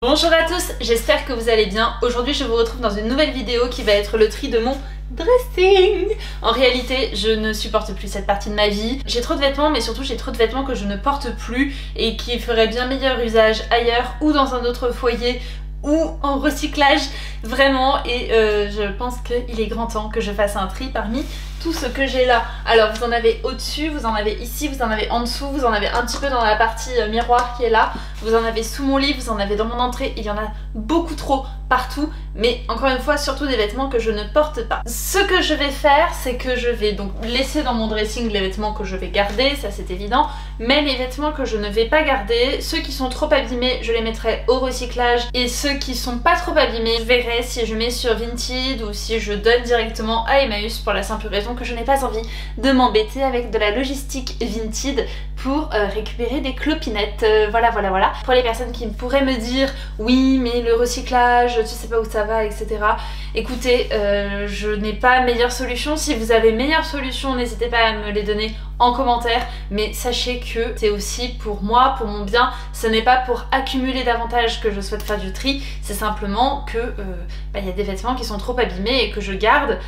Bonjour à tous, j'espère que vous allez bien. Aujourd'hui je vous retrouve dans une nouvelle vidéo qui va être le tri de mon dressing. En réalité je ne supporte plus cette partie de ma vie. J'ai trop de vêtements, mais surtout j'ai trop de vêtements que je ne porte plus et qui feraient bien meilleur usage ailleurs ou dans un autre foyer ou en recyclage vraiment, et je pense qu'il est grand temps que je fasse un tri parmi tout ce que j'ai là. Alors vous en avez au-dessus, vous en avez ici, vous en avez en dessous, vous en avez un petit peu dans la partie miroir qui est là, vous en avez sous mon lit, vous en avez dans mon entrée, il y en a beaucoup trop partout, mais encore une fois surtout des vêtements que je ne porte pas. Ce que je vais faire, c'est que je vais donc laisser dans mon dressing les vêtements que je vais garder, ça c'est évident, mais les vêtements que je ne vais pas garder, ceux qui sont trop abîmés, je les mettrai au recyclage, et ceux qui sont pas trop abîmés, je verrai si je mets sur Vinted ou si je donne directement à Emmaüs, pour la simple raison que je n'ai pas envie de m'embêter avec de la logistique Vinted pour récupérer des clopinettes. Voilà. Pour les personnes qui pourraient me dire oui mais le recyclage, tu sais pas où ça va, etc. Écoutez, je n'ai pas meilleure solution. Si vous avez meilleure solution, n'hésitez pas à me les donner en commentaire, mais sachez que c'est aussi pour moi, pour mon bien, ce n'est pas pour accumuler davantage que je souhaite faire du tri, c'est simplement que y a des vêtements qui sont trop abîmés et que je garde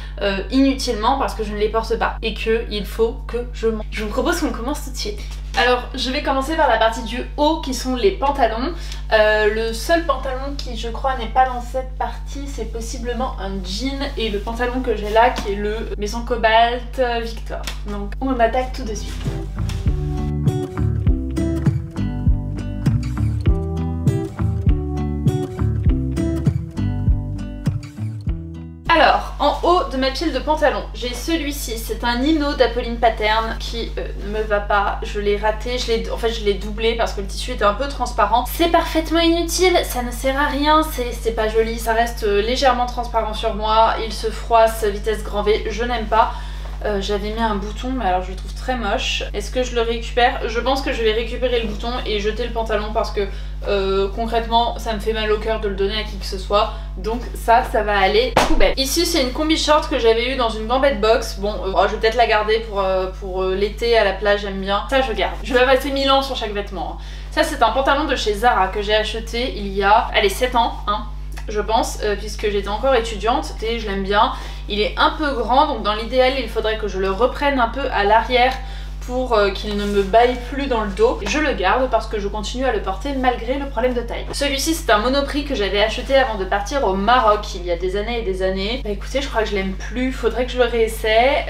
inutilement parce que je ne les porte pas et qu'il faut que je mange. Je vous propose qu'on commence tout de suite. Alors je vais commencer par la partie du haut qui sont les pantalons. Le seul pantalon qui je crois n'est pas dans cette partie, c'est possiblement un jean, et le pantalon que j'ai là qui est le Maison Cobalt Victor. Donc on attaque tout de suite. Alors, en haut de ma pile de pantalons, j'ai celui-ci, c'est un Nino d'Apolline Pattern qui ne me va pas, je l'ai raté, je l'ai doublé parce que le tissu était un peu transparent. C'est parfaitement inutile, ça ne sert à rien, c'est pas joli, ça reste légèrement transparent sur moi, il se froisse vitesse grand V, je n'aime pas. J'avais mis un bouton, mais alors je le trouve très moche. Est-ce que je le récupère? Je pense que je vais récupérer le bouton et jeter le pantalon parce que concrètement ça me fait mal au cœur de le donner à qui que ce soit. Donc ça va aller poubelle. Ici c'est une combi short que j'avais eu dans une gambette box. Bon, je vais peut-être la garder pour l'été à la plage, j'aime bien. Ça je garde. Je vais passer 1000 ans sur chaque vêtement. Ça c'est un pantalon de chez Zara que j'ai acheté il y a, allez, 7 ans, hein, je pense, puisque j'étais encore étudiante et je l'aime bien. Il est un peu grand, donc dans l'idéal il faudrait que je le reprenne un peu à l'arrière pour qu'il ne me baille plus dans le dos. Je le garde parce que je continue à le porter malgré le problème de taille. Celui-ci c'est un Monoprix que j'avais acheté avant de partir au Maroc il y a des années et des années. Bah écoutez, je crois que je l'aime plus, faudrait que je le réessaie,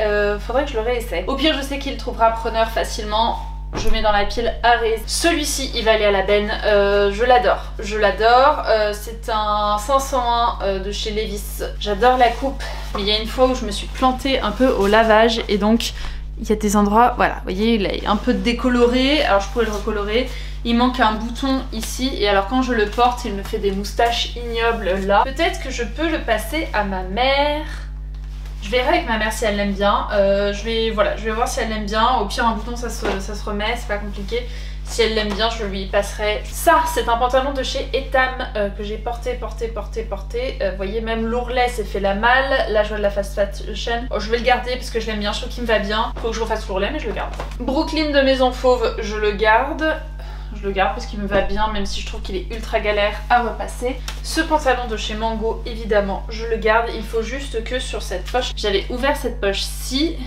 Au pire je sais qu'il trouvera preneur facilement. Je mets dans la pile à réessayer. Celui-ci il va aller à la benne, je l'adore, c'est un 501 de chez Levi's. J'adore la coupe, mais il y a une fois où je me suis plantée un peu au lavage et donc il y a des endroits, voilà, vous voyez, il est un peu décoloré, alors je pourrais le recolorer. Il manque un bouton ici, et alors quand je le porte il me fait des moustaches ignobles là. Peut-être que je peux le passer à ma mère. Je verrai avec ma mère si elle l'aime bien. Je vais voir si elle l'aime bien. Au pire un bouton ça se remet, c'est pas compliqué. Si elle l'aime bien, je lui passerai. Ça, c'est un pantalon de chez Etam que j'ai porté. Vous voyez, même l'ourlet s'est fait la malle. Là, je vois de la fast fashion. Oh, je vais le garder parce que je l'aime bien, je trouve qu'il me va bien. Faut que je refasse l'ourlet, mais je le garde. Brooklyn de Maison Fauve, je le garde. Je le garde parce qu'il me va bien, même si je trouve qu'il est ultra galère à repasser. Ce pantalon de chez Mango, évidemment, je le garde. Il faut juste que sur cette poche, j'avais ouvert cette poche-ci,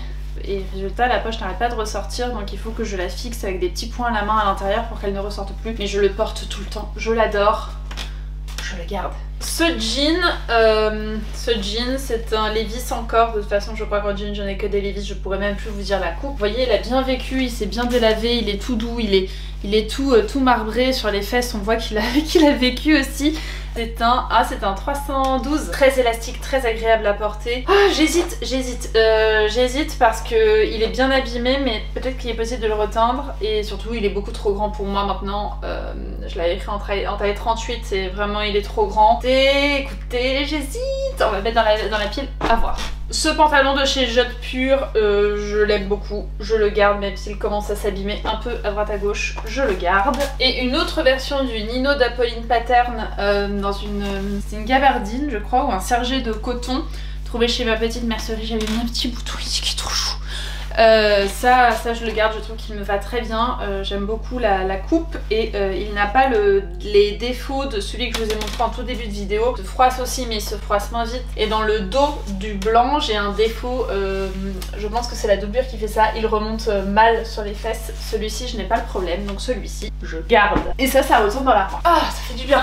et résultat, la poche n'arrête pas de ressortir, donc il faut que je la fixe avec des petits points à la main à l'intérieur pour qu'elle ne ressorte plus. Mais je le porte tout le temps, je l'adore, je le garde. Ce jean, c'est un Levi's encore. De toute façon, je crois qu'en jean, je n'ai que des Levi's, je pourrais même plus vous dire la coupe. Vous voyez, il a bien vécu, il s'est bien délavé, il est tout doux, il est tout marbré sur les fesses, on voit qu'il a vécu aussi. C'est un 312, très élastique, très agréable à porter. Oh, j'hésite parce que il est bien abîmé, mais peut-être qu'il est possible de le reteindre, et surtout il est beaucoup trop grand pour moi maintenant. Je l'avais pris en taille 38, c'est vraiment, il est trop grand. Écoutez, j'hésite, on va mettre dans la pile, à voir. Ce pantalon de chez Jode Pure, je l'aime beaucoup, je le garde même s'il commence à s'abîmer un peu à droite à gauche, je le garde. Et une autre version du Nino d'Apolline Pattern, c'est une gabardine je crois, ou un sergé de coton, trouvé chez ma petite mercerie. J'avais mis un petit bouton ici qui est trop chou. Ça je le garde, je trouve qu'il me va très bien. J'aime beaucoup la coupe et il n'a pas les défauts de celui que je vous ai montré en tout début de vidéo. Il se froisse aussi mais il se froisse moins vite. Et dans le dos du blanc j'ai un défaut, je pense que c'est la doublure qui fait ça, il remonte mal sur les fesses. Celui-ci je n'ai pas le problème, donc celui-ci je garde. Et ça retourne dans la main. Ah, ça fait du bien.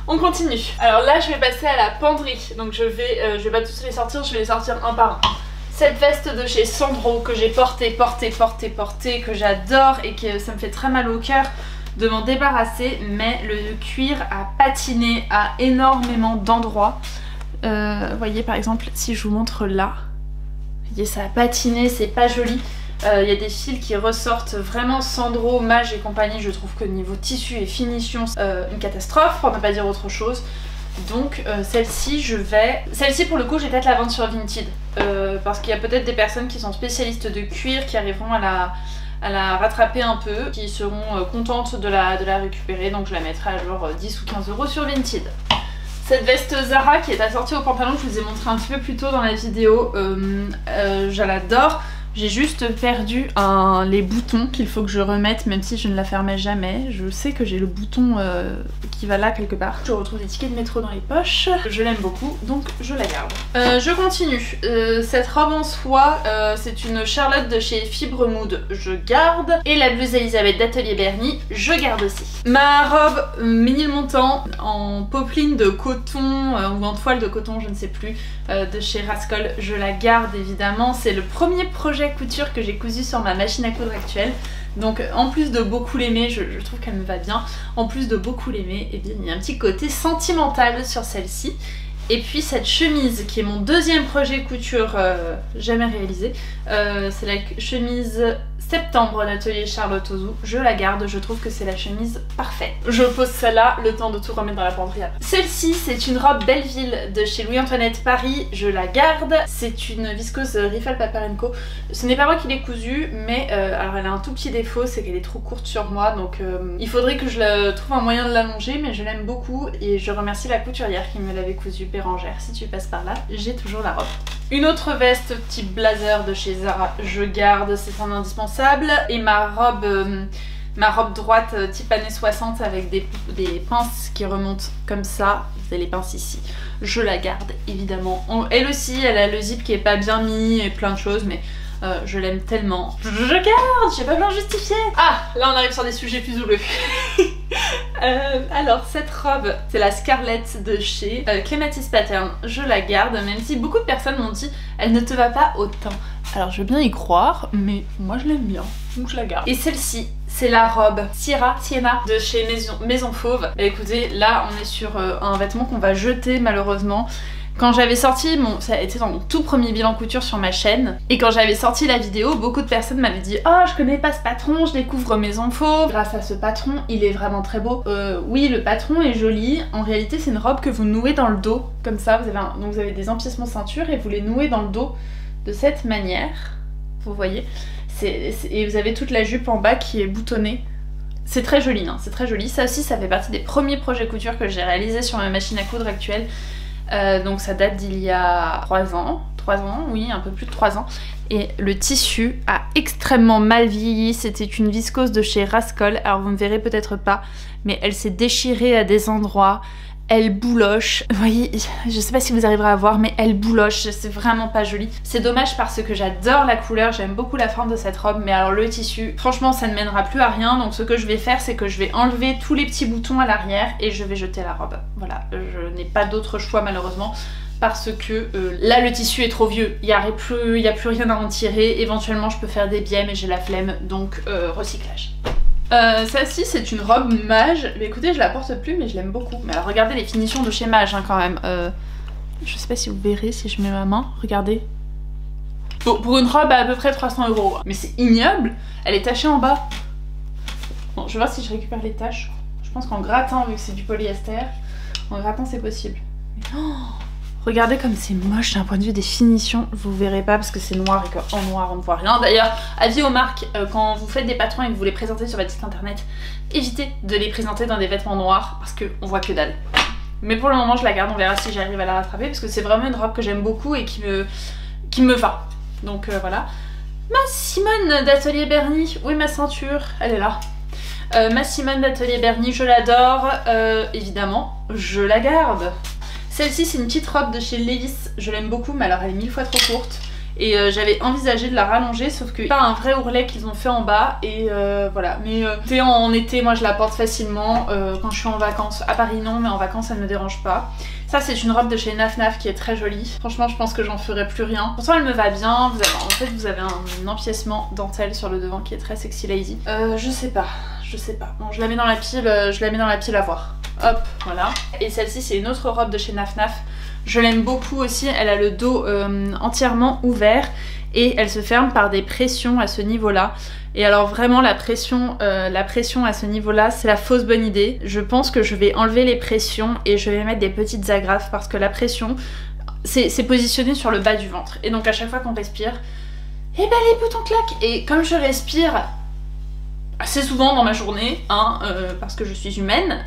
On continue. Alors là je vais passer à la penderie, donc je vais pas tous les sortir, je vais les sortir un par un. Cette veste de chez Sandro que j'ai portée, que j'adore et que ça me fait très mal au cœur de m'en débarrasser, mais le cuir a patiné à énormément d'endroits. Voyez par exemple si je vous montre là, voyez ça a patiné, c'est pas joli. Il y a des fils qui ressortent vraiment. Sandro, Mage et compagnie, je trouve que niveau tissu et finition, une catastrophe pour ne pas dire autre chose. Donc celle-ci pour le coup je vais peut-être la vendre sur Vinted parce qu'il y a peut-être des personnes qui sont spécialistes de cuir qui arriveront à la rattraper un peu, qui seront contentes de la récupérer, donc je la mettrai à genre 10 ou 15 € sur Vinted. Cette veste Zara qui est assortie au pantalon que je vous ai montré un petit peu plus tôt dans la vidéo, je l'adore. J'ai juste perdu les boutons qu'il faut que je remette, même si je ne la fermais jamais. Je sais que j'ai le bouton qui va là quelque part. Je retrouve des tickets de métro dans les poches. Je l'aime beaucoup, donc je la garde. Je continue. Cette robe en soie, c'est une Charlotte de chez Fibre Mood. Je garde. Et la blouse Elisabeth d'Atelier Bernie, je garde aussi. Ma robe mini montant en popeline de coton ou en toile de coton, je ne sais plus, de chez Rascol, je la garde évidemment. C'est le premier projet couture que j'ai cousu sur ma machine à coudre actuelle, donc en plus de beaucoup l'aimer, je trouve qu'elle me va bien, en plus de beaucoup l'aimer, et bien il y a un petit côté sentimental sur celle-ci. Et puis cette chemise qui est mon deuxième projet couture jamais réalisé, c'est la chemise Septembre d'Atelier Charlotte Ozou, je la garde, je trouve que c'est la chemise parfaite. Je pose celle-là, le temps de tout remettre dans la penderie après. Celle-ci c'est une robe Belleville de chez Louis-Antoinette Paris, je la garde. C'est une viscose Riffle Paper & Co. Ce n'est pas moi qui l'ai cousue, mais alors elle a un tout petit défaut, c'est qu'elle est trop courte sur moi, donc il faudrait que je trouve un moyen de l'allonger, mais je l'aime beaucoup et je remercie la couturière qui me l'avait cousue, Bérangère. Si tu passes par là, j'ai toujours la robe. Une autre veste type blazer de chez Zara, je garde, c'est un indispensable. Et ma robe droite type années 60 avec des pinces qui remontent comme ça, vous avez les pinces ici, je la garde évidemment. Elle aussi, elle a le zip qui est pas bien mis et plein de choses, mais je l'aime tellement. Je garde, j'ai pas besoin de justifier. Ah, là on arrive sur des sujets plus houleux. Alors cette robe, c'est la Scarlett de chez Clematis Pattern. Je la garde, même si beaucoup de personnes m'ont dit elle ne te va pas autant. Alors je veux bien y croire, mais moi je l'aime bien, donc je la garde. Et celle-ci, c'est la robe Sienna de chez Maison Fauve. Bah, écoutez, là on est sur un vêtement qu'on va jeter malheureusement. Quand j'avais sorti, ça a été dans mon tout premier bilan couture sur ma chaîne, et quand j'avais sorti la vidéo, beaucoup de personnes m'avaient dit « Oh, je connais pas ce patron, je découvre Maison Fauve. » Grâce à ce patron, il est vraiment très beau. Oui, le patron est joli. En réalité, c'est une robe que vous nouez dans le dos, comme ça. Donc vous avez des empiècements ceinture et vous les nouez dans le dos de cette manière. Vous voyez, et vous avez toute la jupe en bas qui est boutonnée. C'est très joli, hein, c'est très joli. Ça aussi, ça fait partie des premiers projets couture que j'ai réalisés sur ma machine à coudre actuelle. Donc ça date d'il y a 3 ans, oui, un peu plus de 3 ans. Et le tissu a extrêmement mal vieilli, c'était une viscose de chez Rascol, alors vous ne verrez peut-être pas, mais elle s'est déchirée à des endroits, elle bouloche. Vous voyez, je sais pas si vous arriverez à voir, mais elle bouloche, c'est vraiment pas joli. C'est dommage parce que j'adore la couleur, j'aime beaucoup la forme de cette robe, mais alors le tissu, franchement ça ne mènera plus à rien. Donc ce que je vais faire, c'est que je vais enlever tous les petits boutons à l'arrière et je vais jeter la robe. Voilà, je n'ai pas d'autre choix malheureusement. Parce que là le tissu est trop vieux, il n'y a plus rien à en tirer, éventuellement je peux faire des biais mais j'ai la flemme, donc recyclage. Celle-ci c'est une robe Mage, mais écoutez je la porte plus mais je l'aime beaucoup. Mais alors regardez les finitions de chez Mage hein, quand même, je sais pas si vous verrez si je mets ma main, regardez. Bon, pour une robe à peu près 300 €, mais c'est ignoble, elle est tachée en bas. Bon je vais voir si je récupère les taches, je pense qu'en grattant vu que c'est du polyester, en grattant c'est possible. Mais... oh, regardez comme c'est moche d'un point de vue des finitions, vous verrez pas parce que c'est noir et qu'en noir on ne voit rien. D'ailleurs, avis aux marques, quand vous faites des patrons et que vous les présentez sur votre site internet, évitez de les présenter dans des vêtements noirs parce qu'on voit que dalle. Mais pour le moment je la garde, on verra si j'arrive à la rattraper parce que c'est vraiment une robe que j'aime beaucoup et qui me va. Donc voilà. Ma Simone d'Atelier Bernie. Où est ma ceinture? Elle est là. Ma Simone d'Atelier Bernie, je l'adore. Évidemment, je la garde. Celle-ci, c'est une petite robe de chez Levi's. Je l'aime beaucoup, mais alors elle est 1000 fois trop courte. Et j'avais envisagé de la rallonger, sauf que pas un vrai ourlet qu'ils ont fait en bas. Et voilà, mais en été, moi je la porte facilement. Quand je suis en vacances, à Paris non, mais en vacances ça ne me dérange pas. Ça c'est une robe de chez Naf Naf qui est très jolie. Franchement je pense que j'en ferai plus rien. Pourtant elle me va bien. En fait vous avez un empiècement dentelle sur le devant qui est très sexy lazy. Je sais pas. Bon je la mets dans la pile, à voir. Hop, voilà. Et celle-ci c'est une autre robe de chez Naf Naf. Je l'aime beaucoup aussi, elle a le dos entièrement ouvert et elle se ferme par des pressions à ce niveau-là. Et alors vraiment la pression à ce niveau-là, c'est la fausse bonne idée. Je pense que je vais enlever les pressions et je vais mettre des petites agrafes parce que la pression, c'est positionné sur le bas du ventre. Et donc à chaque fois qu'on respire, eh ben les boutons claquent. Et comme je respire assez souvent dans ma journée, hein, parce que je suis humaine,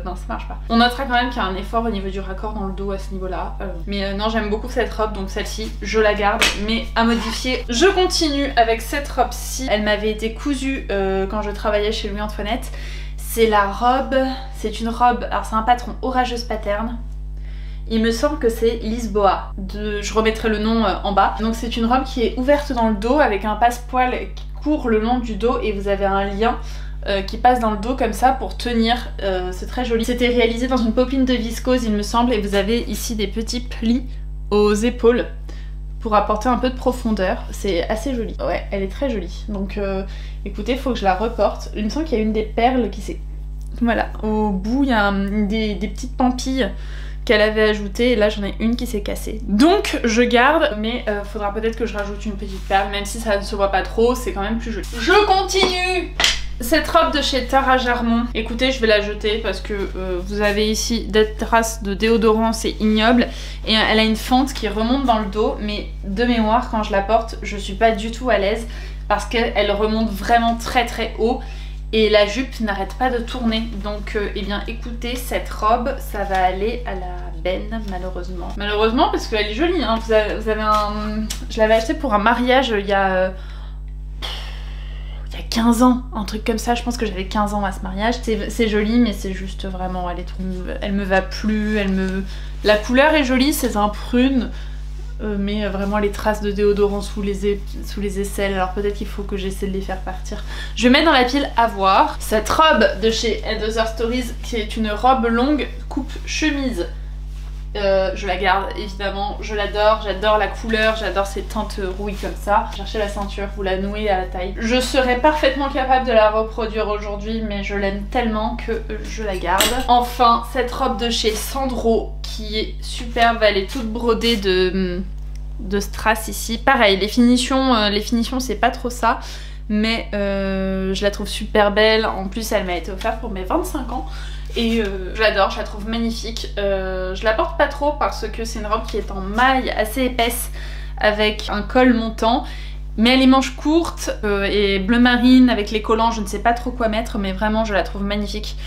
non ça marche pas. On notera quand même qu'il y a un effort au niveau du raccord dans le dos à ce niveau-là. Mais non, j'aime beaucoup cette robe, donc celle-ci, je la garde, mais à modifier. Je continue avec cette robe-ci. Elle m'avait été cousue quand je travaillais chez Louis Antoinette. C'est une robe, alors c'est un patron Orageuse Pattern. Il me semble que c'est Lisboa. Je remettrai le nom en bas. Donc c'est une robe qui est ouverte dans le dos avec un passepoil qui court le long du dos et vous avez un lien qui passe dans le dos comme ça pour tenir. C'est très joli. C'était réalisé dans une popeline de viscose il me semble et vous avez ici des petits plis aux épaules pour apporter un peu de profondeur. C'est assez joli. Ouais, elle est très jolie. Donc écoutez, faut que je la reporte. Il me semble qu'il y a une des perles qui s'est... Voilà, au bout il y a des petites pampilles qu'elle avait ajouté et là j'en ai une qui s'est cassée. Donc je garde, mais faudra peut-être que je rajoute une petite perle, même si ça ne se voit pas trop, c'est quand même plus joli. Je continue. Cette robe de chez Tara Jarmon, écoutez je vais la jeter parce que vous avez ici des traces de déodorant, c'est ignoble. Et elle a une fente qui remonte dans le dos, mais de mémoire quand je la porte je suis pas du tout à l'aise parce qu'elle remonte vraiment très très haut. Et la jupe n'arrête pas de tourner. Donc eh bien écoutez, cette robe, ça va aller à la benne malheureusement. Malheureusement parce qu'elle est jolie, hein. Vous avez un... Je l'avais acheté pour un mariage il y a 15 ans, un truc comme ça. Je pense que j'avais 15 ans à ce mariage. C'est joli mais c'est juste vraiment... Elle me va plus, La couleur est jolie, c'est un prune. Mais vraiment les traces de déodorant sous les aisselles, alors peut-être qu'il faut que j'essaie de les faire partir. Je vais mettre dans la pile à voir. Cette robe de chez Other Stories qui est une robe longue coupe chemise. Je la garde évidemment, je l'adore, j'adore la couleur, j'adore ces teintes rouilles comme ça. Cherchez la ceinture, vous la nouez à la taille. Je serais parfaitement capable de la reproduire aujourd'hui mais je l'aime tellement que je la garde. Enfin cette robe de chez Sandro qui est superbe, elle est toute brodée de strass ici. Pareil, les finitions c'est pas trop ça. Mais je la trouve super belle, en plus elle m'a été offerte pour mes 25 ans. Et je l'adore, je la trouve magnifique. Je la porte pas trop parce que c'est une robe qui est en maille assez épaisse avec un col montant. Mais elle est manches courtes et bleu marine avec les collants, je ne sais pas trop quoi mettre, mais vraiment je la trouve magnifique.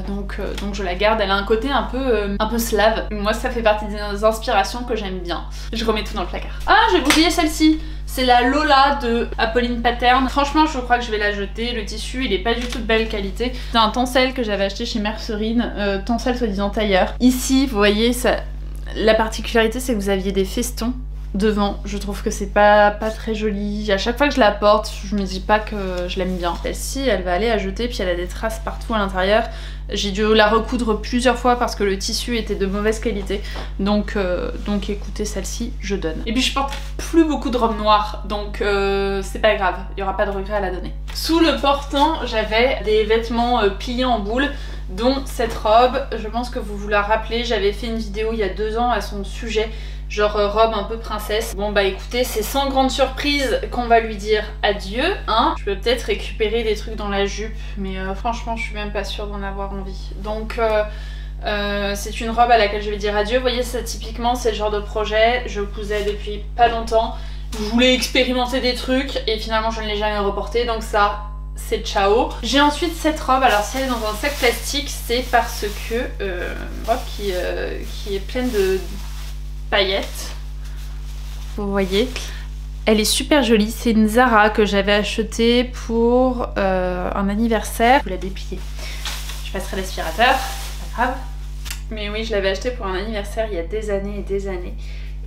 Donc je la garde, elle a un côté un peu slave. Moi ça fait partie des inspirations que j'aime bien. Je remets tout dans le placard. Ah, j'ai oublié celle-ci. C'est la Lola de Apolline Pattern. Franchement je crois que je vais la jeter. Le tissu il est pas du tout de belle qualité. C'est un tencel que j'avais acheté chez Mercerine. Tencel soi-disant tailleur. Ici vous voyez ça, la particularité c'est que vous aviez des festons devant. Je trouve que c'est pas très joli. À chaque fois que je la porte je me dis pas que je l'aime bien. Celle-ci elle va aller à jeter, puis elle a des traces partout à l'intérieur. J'ai dû la recoudre plusieurs fois parce que le tissu était de mauvaise qualité. Donc écoutez, celle-ci je donne. Et puis je porte plus beaucoup de robes noires, donc c'est pas grave, il y aura pas de regret à la donner. Sous le portant j'avais des vêtements pliés en boule, dont cette robe. Je pense que vous vous la rappelez, j'avais fait une vidéo il y a 2 ans à son sujet. Genre robe un peu princesse. Bon bah écoutez, c'est sans grande surprise qu'on va lui dire adieu, hein. Je peux peut-être récupérer des trucs dans la jupe, mais franchement je suis même pas sûre d'en avoir envie. Donc c'est une robe à laquelle je vais dire adieu. Vous voyez, ça typiquement c'est le genre de projet, je cousais depuis pas longtemps. Je voulais expérimenter des trucs et finalement je ne l'ai jamais reporté, donc ça... c'est ciao. J'ai ensuite cette robe, alors si elle est dans un sac plastique, c'est parce que une robe qui est pleine de paillettes, vous voyez, Elle est super jolie, c'est une Zara que j'avais achetée pour un anniversaire. Je vous la déplier. Je passerai l'aspirateur, pas grave. Mais oui, je l'avais achetée pour un anniversaire il y a des années et des années.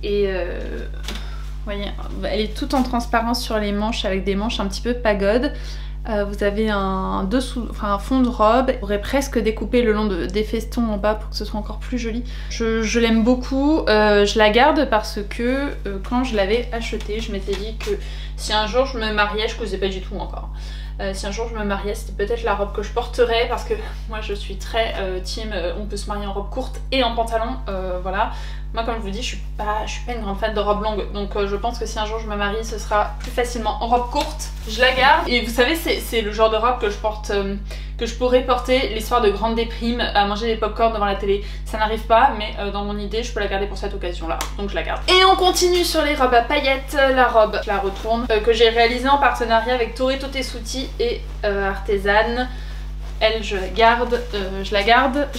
Et vous voyez, elle est toute en transparence sur les manches avec des manches un petit peu pagode. Vous avez un fond de robe. On pourrait presque découper le long des festons en bas pour que ce soit encore plus joli. Je l'aime beaucoup. Je la garde parce que quand je l'avais achetée, je m'étais dit que si un jour je me mariais, je causais pas du tout encore. Si un jour je me mariais, c'était peut-être la robe que je porterais parce que moi je suis très team on peut se marier en robe courte et en pantalon, voilà. Moi comme je vous dis, je suis pas une grande fan de robe longue, donc je pense que si un jour je me marie, ce sera plus facilement en robe courte. Je la garde et vous savez, c'est le genre de robe que je porte, que je pourrais porter les soirs de grande déprime à manger des pop-corn devant la télé. Ça n'arrive pas, mais dans mon idée, je peux la garder pour cette occasion-là, donc je la garde. Et on continue sur les robes à paillettes. La robe, je la retourne, que j'ai réalisée en partenariat avec Toretto Tessuti et Artesane. Elle, je la garde, je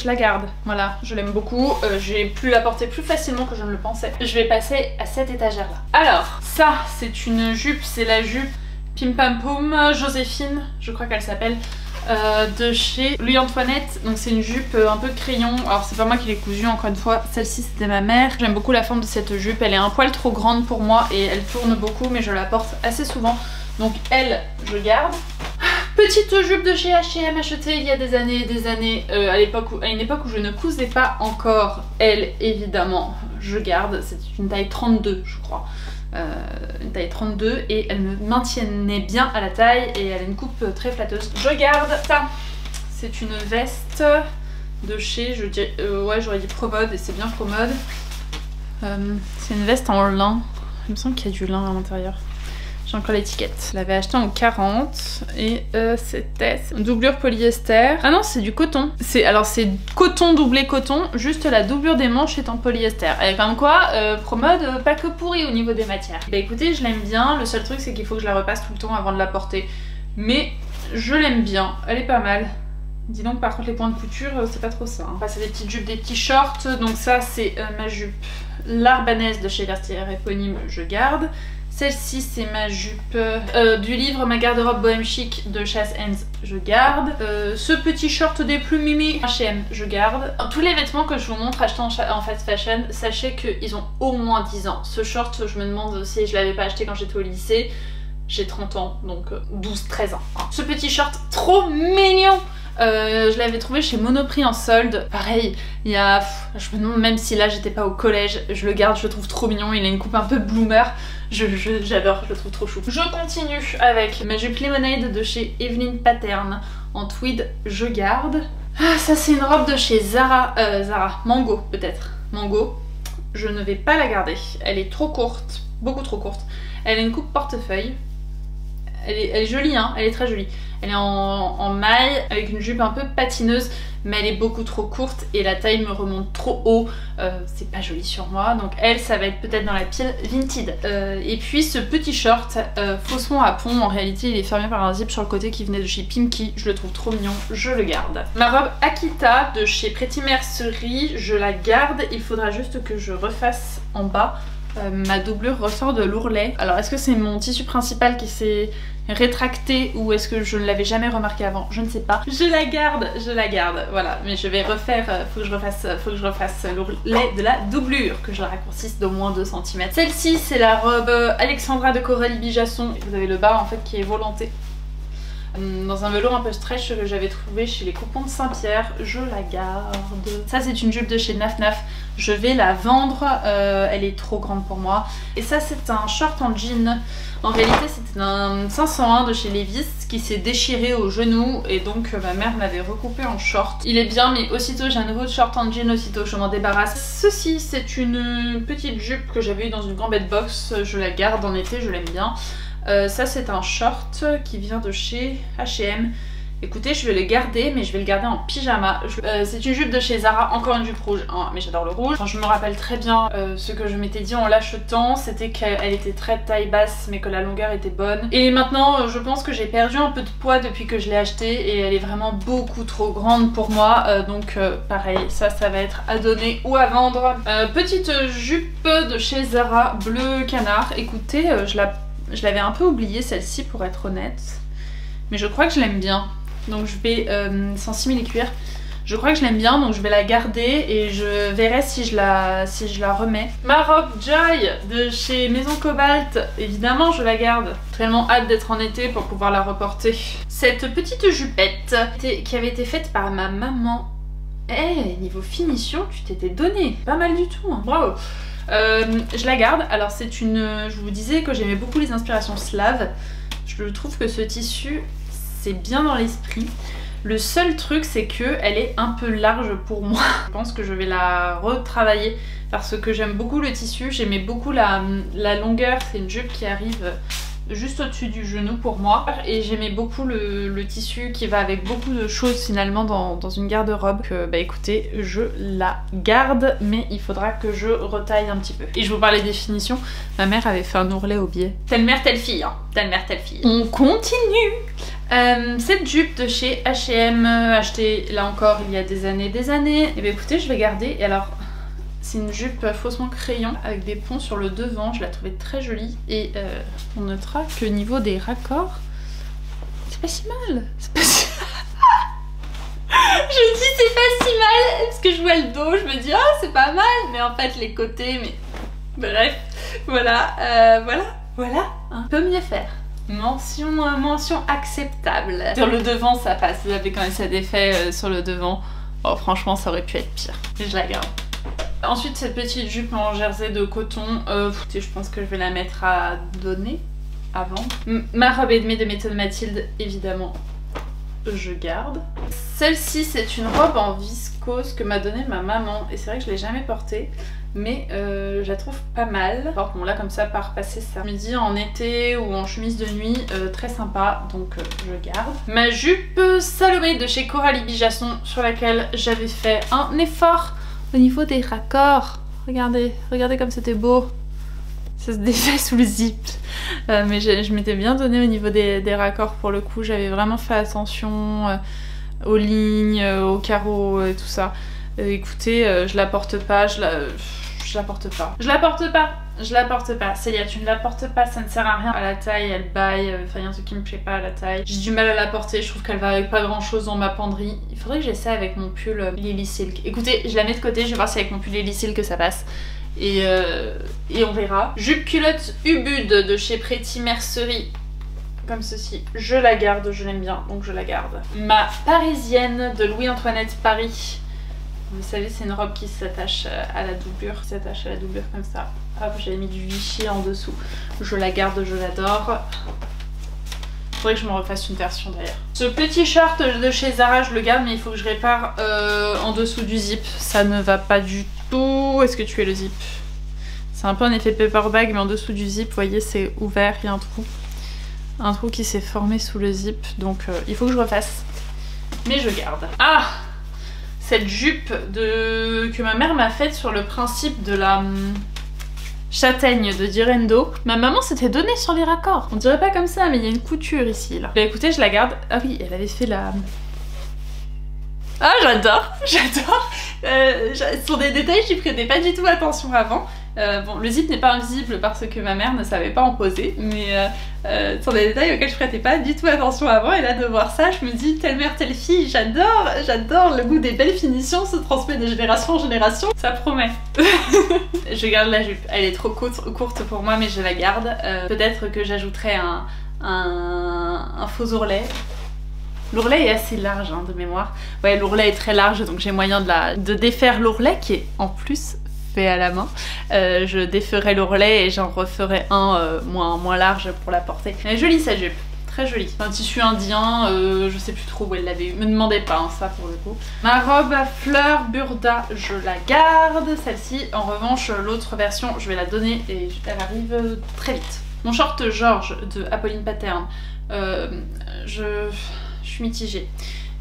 la garde. Voilà, je l'aime beaucoup. J'ai pu la porter plus facilement que je ne le pensais. Je vais passer à cette étagère-là. Alors, ça, c'est une jupe, c'est la jupe Pim Pam Poum Joséphine, je crois qu'elle s'appelle, de chez Louis Antoinette. Donc c'est une jupe un peu crayon. Alors c'est pas moi qui l'ai cousue, encore une fois, celle-ci c'était ma mère. J'aime beaucoup la forme de cette jupe, elle est un poil trop grande pour moi et elle tourne beaucoup, mais je la porte assez souvent. Donc elle, je garde. Petite jupe de chez H&M achetée il y a des années et des années, à une époque où je ne cousais pas encore. Elle, évidemment, je garde. C'est une taille 32, je crois. Une taille 32 et elle me maintiennait bien à la taille et elle a une coupe très flatteuse. Je garde ça. C'est une veste de chez, je dirais, ouais, j'aurais dit Promode et c'est bien Promode. C'est une veste en lin. Il me semble qu'il y a du lin à l'intérieur. J'ai encore l'étiquette. Je l'avais acheté en 40 et c'était une doublure polyester. Ah non, c'est du coton. Alors c'est coton doublé coton, juste la doublure des manches est en polyester. Et comme quoi, Promode, pas que pourri au niveau des matières. Bah écoutez, je l'aime bien. Le seul truc c'est qu'il faut que je la repasse tout le temps avant de la porter. Mais je l'aime bien, elle est pas mal. Dis donc par contre les points de couture c'est pas trop ça. Enfin, c'est des petites jupes, des petits shorts. Donc ça c'est ma jupe l'Arbanaise de chez Vestiaire éponyme, je garde. Celle-ci c'est ma jupe du livre Ma garde-robe bohème chic de Chasse Hands, je garde. Ce petit short des plus mimi H&M, je garde. Tous les vêtements que je vous montre achetés en fast fashion, sachez qu'ils ont au moins 10 ans. Ce short, je me demande si je l'avais pas acheté quand j'étais au lycée. J'ai 30 ans, donc 12-13 ans. Ce petit short trop mignon, je l'avais trouvé chez Monoprix en solde. Pareil, il y a... Je me demande même si là j'étais pas au collège. Je le garde, je le trouve trop mignon. Il a une coupe un peu bloomer. J'adore, je le trouve trop chou. Je continue avec ma jupe Lemonade de chez Evelyn Pattern en tweed, je garde. Ah, ça c'est une robe de chez Zara. Mango peut-être. Mango. Je ne vais pas la garder. Elle est trop courte, beaucoup trop courte. Elle a une coupe portefeuille. Elle est jolie, hein, elle est très jolie. Elle est en maille avec une jupe un peu patineuse, mais elle est beaucoup trop courte et la taille me remonte trop haut. C'est pas joli sur moi, donc elle, ça va être peut-être dans la pile Vinted. Et puis ce petit short, faussement à pont, en réalité il est fermé par un zip sur le côté qui venait de chez Pimki. Je le trouve trop mignon, je le garde. Ma robe Akita de chez Pretty Mercerie, je la garde. Il faudra juste que je refasse en bas. Ma doublure ressort de l'ourlet. Alors est-ce que c'est mon tissu principal qui s'est rétracté ou est-ce que je ne l'avais jamais remarqué avant? Je ne sais pas. Je la garde, voilà. Mais je vais refaire, faut que je refasse l'ourlet de la doublure, que je la raccourcisse d'au moins 2 cm. Celle-ci c'est la robe Alexandra de Coralie Bijasson. Vous avez le bas en fait qui est volanté. Dans un velours un peu stretch que j'avais trouvé chez les Coupons de Saint-Pierre, je la garde. Ça c'est une jupe de chez Naf Naf, je vais la vendre, elle est trop grande pour moi. Et ça c'est un short en jean, en réalité c'était un 501 de chez Levi's qui s'est déchiré au genou et donc ma mère m'avait recoupé en short. Il est bien mais aussitôt j'ai un nouveau short en jean, aussitôt je m'en débarrasse. Ceci c'est une petite jupe que j'avais eu dans une gambette box, je la garde en été, je l'aime bien. Ça c'est un short qui vient de chez H&M. Écoutez, je vais le garder, mais je vais le garder en pyjama. C'est une jupe de chez Zara, encore une jupe rouge, hein, mais j'adore le rouge. Enfin, je me rappelle très bien ce que je m'étais dit en l'achetant, c'était qu'elle était très taille basse, mais que la longueur était bonne. Et maintenant, je pense que j'ai perdu un peu de poids depuis que je l'ai achetée, et elle est vraiment beaucoup trop grande pour moi. Donc pareil, ça va être à donner ou à vendre. Petite jupe de chez Zara, bleu canard. Écoutez, Je l'avais un peu oubliée celle-ci pour être honnête. Mais je crois que je l'aime bien. Donc je vais, sans simili-cuir, je crois que je l'aime bien, donc je vais la garder et je verrai si je la remets. Ma robe Joy de chez Maison Cobalt, évidemment je la garde. Tellement hâte d'être en été pour pouvoir la reporter. Cette petite jupette qui avait été faite par ma maman. Eh, niveau finition, tu t'étais donné. Pas mal du tout, hein. Bravo. Je la garde. Alors c'est une... Je vous disais que j'aimais beaucoup les inspirations slaves. Je trouve que ce tissu, c'est bien dans l'esprit. Le seul truc, c'est que elle est un peu large pour moi. Je pense que je vais la retravailler parce que j'aime beaucoup le tissu. J'aimais beaucoup la longueur. C'est une jupe qui arrive juste au-dessus du genou pour moi. Et j'aimais beaucoup le tissu qui va avec beaucoup de choses finalement dans une garde-robe. Bah écoutez, je la garde, mais il faudra que je retaille un petit peu. Et je vous parlais des finitions. Ma mère avait fait un ourlet au biais. Telle mère, telle fille, hein. Telle mère, telle fille. On continue. Cette jupe de chez H&M, achetée là encore il y a des années, et bien écoutez, je vais garder. Et alors, c'est une jupe faussement crayon avec des ponts sur le devant, je la trouvais très jolie. Et on notera que niveau des raccords, c'est pas si mal. C'est pas si je dis c'est pas si mal parce que je vois le dos, je me dis ah c'est pas mal, mais en fait les côtés, mais bref, voilà, voilà, hein. Peut mieux faire. Mention acceptable. Sur le devant ça passe, vous avez quand même cet effet sur le devant. Oh franchement ça aurait pu être pire. Et je la garde. Ensuite cette petite jupe en jersey de coton, je pense que je vais la mettre à donner, à vendre. Ma robe Edmé de méthode Mathilde, évidemment, je garde. Celle-ci c'est une robe en viscose que m'a donnée ma maman et c'est vrai que je l'ai jamais portée. Mais je la trouve pas mal. Alors bon là comme ça par passer ça. Je me dis en été ou en chemise de nuit, très sympa, donc je garde. Ma jupe Salomé de chez Coralie Bijasson sur laquelle j'avais fait un effort au niveau des raccords. Regardez, regardez comme c'était beau. Ça se défait sous le zip. Mais je m'étais bien donné au niveau des raccords pour le coup. J'avais vraiment fait attention aux lignes, aux carreaux et tout ça. Écoutez, je la porte pas, je la porte pas. Je la porte pas, je la porte pas. Célia, tu ne la portes pas, ça ne sert à rien. À la taille, elle baille, enfin il y a un truc qui me plaît pas à la taille. J'ai du mal à la porter, je trouve qu'elle va avec pas grand chose dans ma penderie. Il faudrait que j'essaie avec mon pull Lily Silk. Écoutez, je la mets de côté, je vais voir si avec mon pull Lily Silk ça passe. Et on verra. Jupe culotte Ubud de chez Pretty Mercerie. Comme ceci, je la garde, je l'aime bien, donc je la garde. Ma parisienne de Louis-Antoinette Paris. Vous savez, c'est une robe qui s'attache à la doublure, comme ça. Hop, j'avais mis du Vichy en dessous. Je la garde, je l'adore. Faudrait que je me refasse une version d'ailleurs. Ce petit short de chez Zara, je le garde, mais il faut que je répare en dessous du zip. Ça ne va pas du tout. Est-ce que tu es le zip? C'est un peu un effet paper bag, mais en dessous du zip, vous voyez, c'est ouvert, il y a un trou. Un trou qui s'est formé sous le zip, donc il faut que je refasse. Mais je garde. Ah! Cette jupe que ma mère m'a faite sur le principe de la châtaigne de Direndo. Ma maman s'était donnée sur les raccords. On dirait pas comme ça, mais il y a une couture ici, là. Bah écoutez, je la garde. Ah oui, elle avait fait la... Ah, j'adore, j'adore. Sur des détails, j'y prêtais pas du tout attention avant. Bon, le zip n'est pas invisible parce que ma mère ne savait pas en poser, mais sur des détails auxquels je prêtais pas du tout attention avant, et là de voir ça, je me dis telle mère, telle fille, j'adore, j'adore, le goût des belles finitions se transmet de génération en génération, ça promet. Je garde la jupe, elle est trop courte pour moi, mais je la garde. Peut-être que j'ajouterai un faux ourlet. L'ourlet est assez large hein, de mémoire. Ouais, l'ourlet est très large, donc j'ai moyen de défaire l'ourlet qui est en plus fait à la main. Je déferai l'ourlet et j'en referai un moins large pour la porter. Elle est jolie sa jupe, très jolie. Un tissu indien, je sais plus trop où elle l'avait eu. Me demandez pas hein, ça pour le coup. Ma robe à fleurs Burda, je la garde. Celle-ci, en revanche, l'autre version, je vais la donner et elle arrive très vite. Mon short George de Apolline Pattern, je suis mitigée.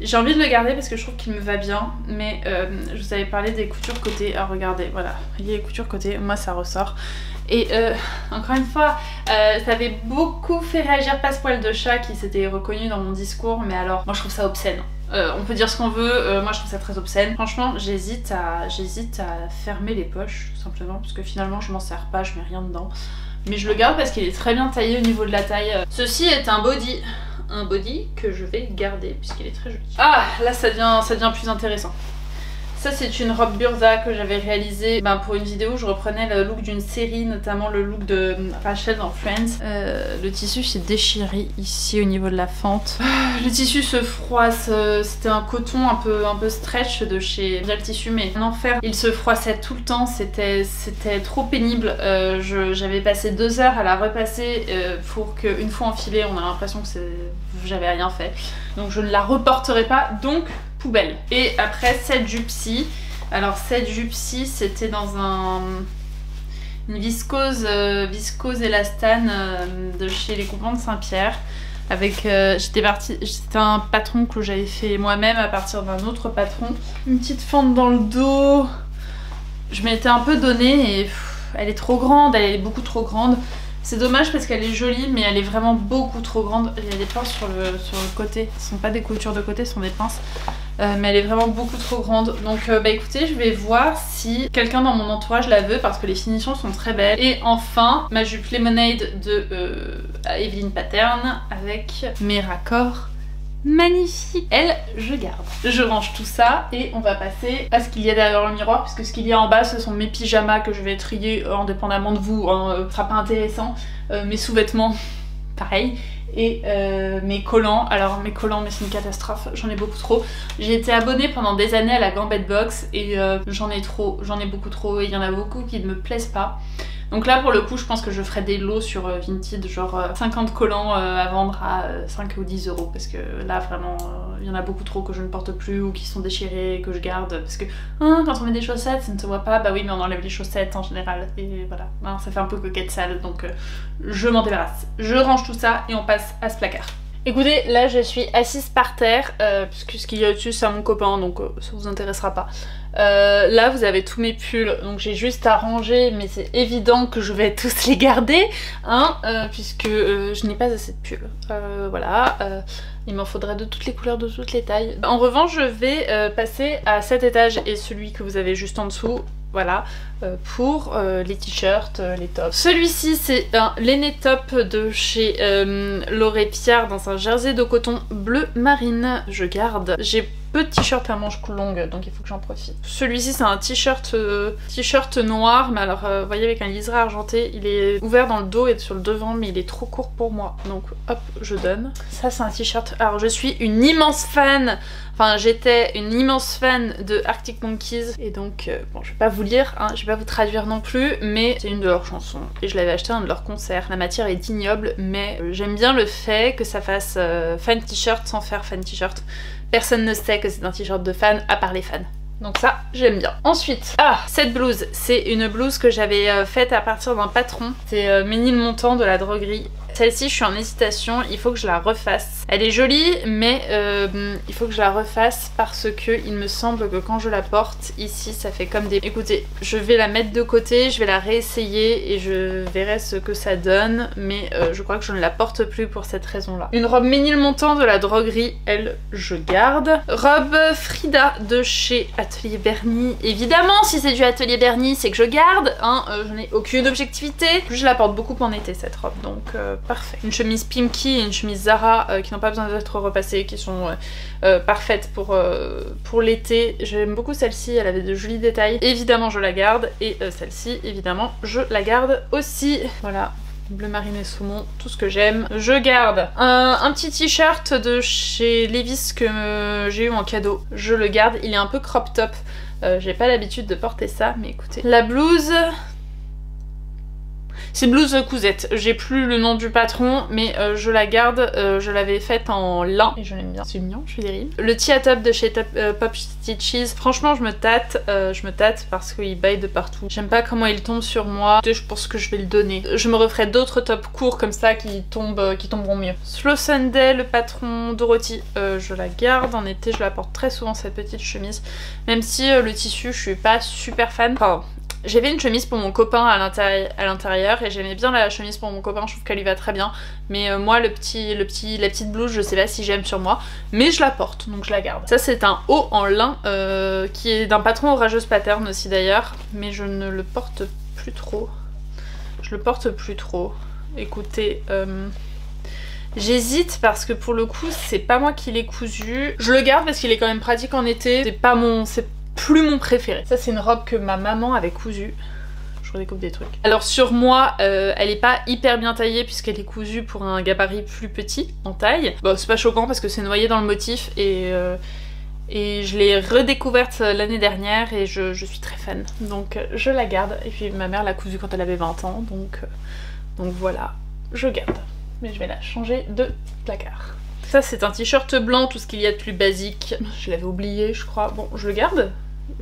J'ai envie de le garder parce que je trouve qu'il me va bien, mais je vous avais parlé des coutures côté. Alors regardez, voilà, il y a les coutures côté, moi ça ressort. Et encore une fois, ça avait beaucoup fait réagir Passepoil de chat qui s'était reconnu dans mon discours, mais alors, moi je trouve ça obscène. On peut dire ce qu'on veut, moi je trouve ça très obscène. Franchement, j'hésite à fermer les poches, tout simplement, parce que finalement je m'en sers pas, je mets rien dedans. Mais je le garde parce qu'il est très bien taillé au niveau de la taille. Ceci est un body. Un body que je vais garder puisqu'il est très joli. Ah, là ça devient plus intéressant. Ça c'est une robe Burza que j'avais réalisée pour une vidéo où je reprenais le look d'une série, notamment le look de Rachel dans Friends. Le tissu s'est déchiré ici au niveau de la fente. Le tissu se froisse, c'était un coton un peu stretch de chez Bien le tissu, mais en enfer. Il se froissait tout le temps, c'était trop pénible. J'avais passé 2 heures à la repasser pour qu'une fois enfilée, on a l'impression que j'avais rien fait. Donc je ne la reporterai pas, donc poubelle. Et après cette jupe-ci, alors cette jupe-ci c'était dans une viscose élastane de chez les Coupons de Saint-Pierre. Avec c'était un patron que j'avais fait moi-même à partir d'un autre patron. Une petite fente dans le dos. Je m'étais un peu donnée et elle est trop grande, elle est beaucoup trop grande. C'est dommage parce qu'elle est jolie, mais elle est vraiment beaucoup trop grande. Il y a des pinces sur le côté. Ce ne sont pas des coutures de côté, ce sont des pinces. Mais elle est vraiment beaucoup trop grande. Donc écoutez, je vais voir si quelqu'un dans mon entourage la veut parce que les finitions sont très belles. Et enfin, ma jupe Lemonade de Evelyn Pattern avec mes raccords magnifiques. Elle, je garde. Je range tout ça et on va passer à ce qu'il y a derrière le miroir, puisque ce qu'il y a en bas ce sont mes pyjamas que je vais trier indépendamment de vous, ce sera pas intéressant. Mes sous-vêtements, pareil. Et mes collants, alors mes collants mais c'est une catastrophe, j'en ai beaucoup trop. J'ai été abonnée pendant des années à la Gambette Box et j'en ai beaucoup trop et il y en a beaucoup qui ne me plaisent pas. Donc là pour le coup je pense que je ferai des lots sur Vinted, genre 50 collants à vendre à 5 ou 10 euros parce que là vraiment il y en a beaucoup trop que je ne porte plus ou qui sont déchirés, que je garde parce que quand on met des chaussettes ça ne se voit pas, bah oui mais on enlève les chaussettes en général et voilà, ça fait un peu coquette sale donc je m'en débarrasse. Je range tout ça et on passe à ce placard. Écoutez, là je suis assise par terre, puisque ce qu'il y a au-dessus c'est à mon copain, donc ça vous intéressera pas. Là vous avez tous mes pulls, donc j'ai juste à ranger, mais c'est évident que je vais tous les garder, puisque je n'ai pas assez de pulls. Voilà, il m'en faudrait de toutes les couleurs, de toutes les tailles. En revanche, je vais passer à cet étage et celui que vous avez juste en dessous. Voilà, pour les t-shirts, les tops. Celui-ci c'est un Lenné Top de chez Lauré Pierre dans un jersey de coton bleu marine. Je garde. J'ai peu de t-shirts à manches longues donc il faut que j'en profite. Celui-ci c'est un t-shirt noir, mais alors vous voyez avec un liseré argenté. Il est ouvert dans le dos et sur le devant mais il est trop court pour moi. Donc hop, je donne. Ça c'est un t-shirt. Alors je suis une immense fan. Enfin j'étais une immense fan de Arctic Monkeys et donc bon je vais pas vous lire, je vais pas vous traduire non plus, mais c'est une de leurs chansons et je l'avais acheté à un de leurs concerts. La matière est ignoble mais j'aime bien le fait que ça fasse fan t-shirt sans faire fan t-shirt. Personne ne sait que c'est un t-shirt de fan à part les fans. Donc ça, j'aime bien. Ensuite, cette blouse, c'est une blouse que j'avais faite à partir d'un patron. C'est Ménilmontant de la droguerie. Celle-ci, je suis en hésitation, il faut que je la refasse. Elle est jolie, mais il faut que je la refasse parce que il me semble que quand je la porte, ici, ça fait comme des... Écoutez, je vais la mettre de côté, je vais la réessayer et je verrai ce que ça donne, mais je crois que je ne la porte plus pour cette raison-là. Une robe Ménilmontant de la droguerie, elle, je garde. Robe Frida de chez Atelier Berny. Évidemment, si c'est du Atelier Berny, c'est que je garde, je n'ai aucune objectivité. Je la porte beaucoup en été, cette robe, donc... parfait. Une chemise Pimki et une chemise Zara qui n'ont pas besoin d'être repassées, qui sont parfaites pour l'été. J'aime beaucoup celle-ci, elle avait de jolis détails. Évidemment je la garde et celle-ci évidemment je la garde aussi. Voilà. Bleu marine et saumon, tout ce que j'aime. Je garde un petit t-shirt de chez Levi's que j'ai eu en cadeau. Je le garde, il est un peu crop top. J'ai pas l'habitude de porter ça, mais écoutez. La blouse... C'est blouse cousette, j'ai plus le nom du patron mais je la garde, je l'avais faite en lin et je l'aime bien, c'est mignon, je fais des rimes. Le tea top de chez Pop Stitches, franchement je me tâte parce qu'il baille de partout. J'aime pas comment il tombe sur moi, je pense que je vais le donner. Je me referai d'autres tops courts comme ça qui tomberont mieux. Slow Sunday, le patron Dorothy, je la garde, en été je la porte très souvent cette petite chemise, même si le tissu je suis pas super fan. Enfin, j'avais une chemise pour mon copain à l'intérieur et j'aimais bien la chemise pour mon copain, je trouve qu'elle lui va très bien. Mais moi la petite blouse je sais pas si j'aime sur moi, mais je la porte donc je la garde. Ça c'est un haut en lin qui est d'un patron Orageuse Pattern aussi d'ailleurs, mais je ne le porte plus trop. Je le porte plus trop. Écoutez, j'hésite parce que pour le coup c'est pas moi qui l'ai cousu. Je le garde parce qu'il est quand même pratique en été. C'est plus mon préféré. Ça c'est une robe que ma maman avait cousue. Je redécoupe des trucs. Alors sur moi, elle est pas hyper bien taillée puisqu'elle est cousue pour un gabarit plus petit en taille. Bon c'est pas choquant parce que c'est noyé dans le motif et je l'ai redécouverte l'année dernière et je suis très fan. Donc je la garde. Et puis ma mère l'a cousue quand elle avait 20 ans donc voilà, je garde. Mais je vais la changer de placard. Ça c'est un t-shirt blanc, tout ce qu'il y a de plus basique. Je l'avais oublié je crois. Bon je le garde.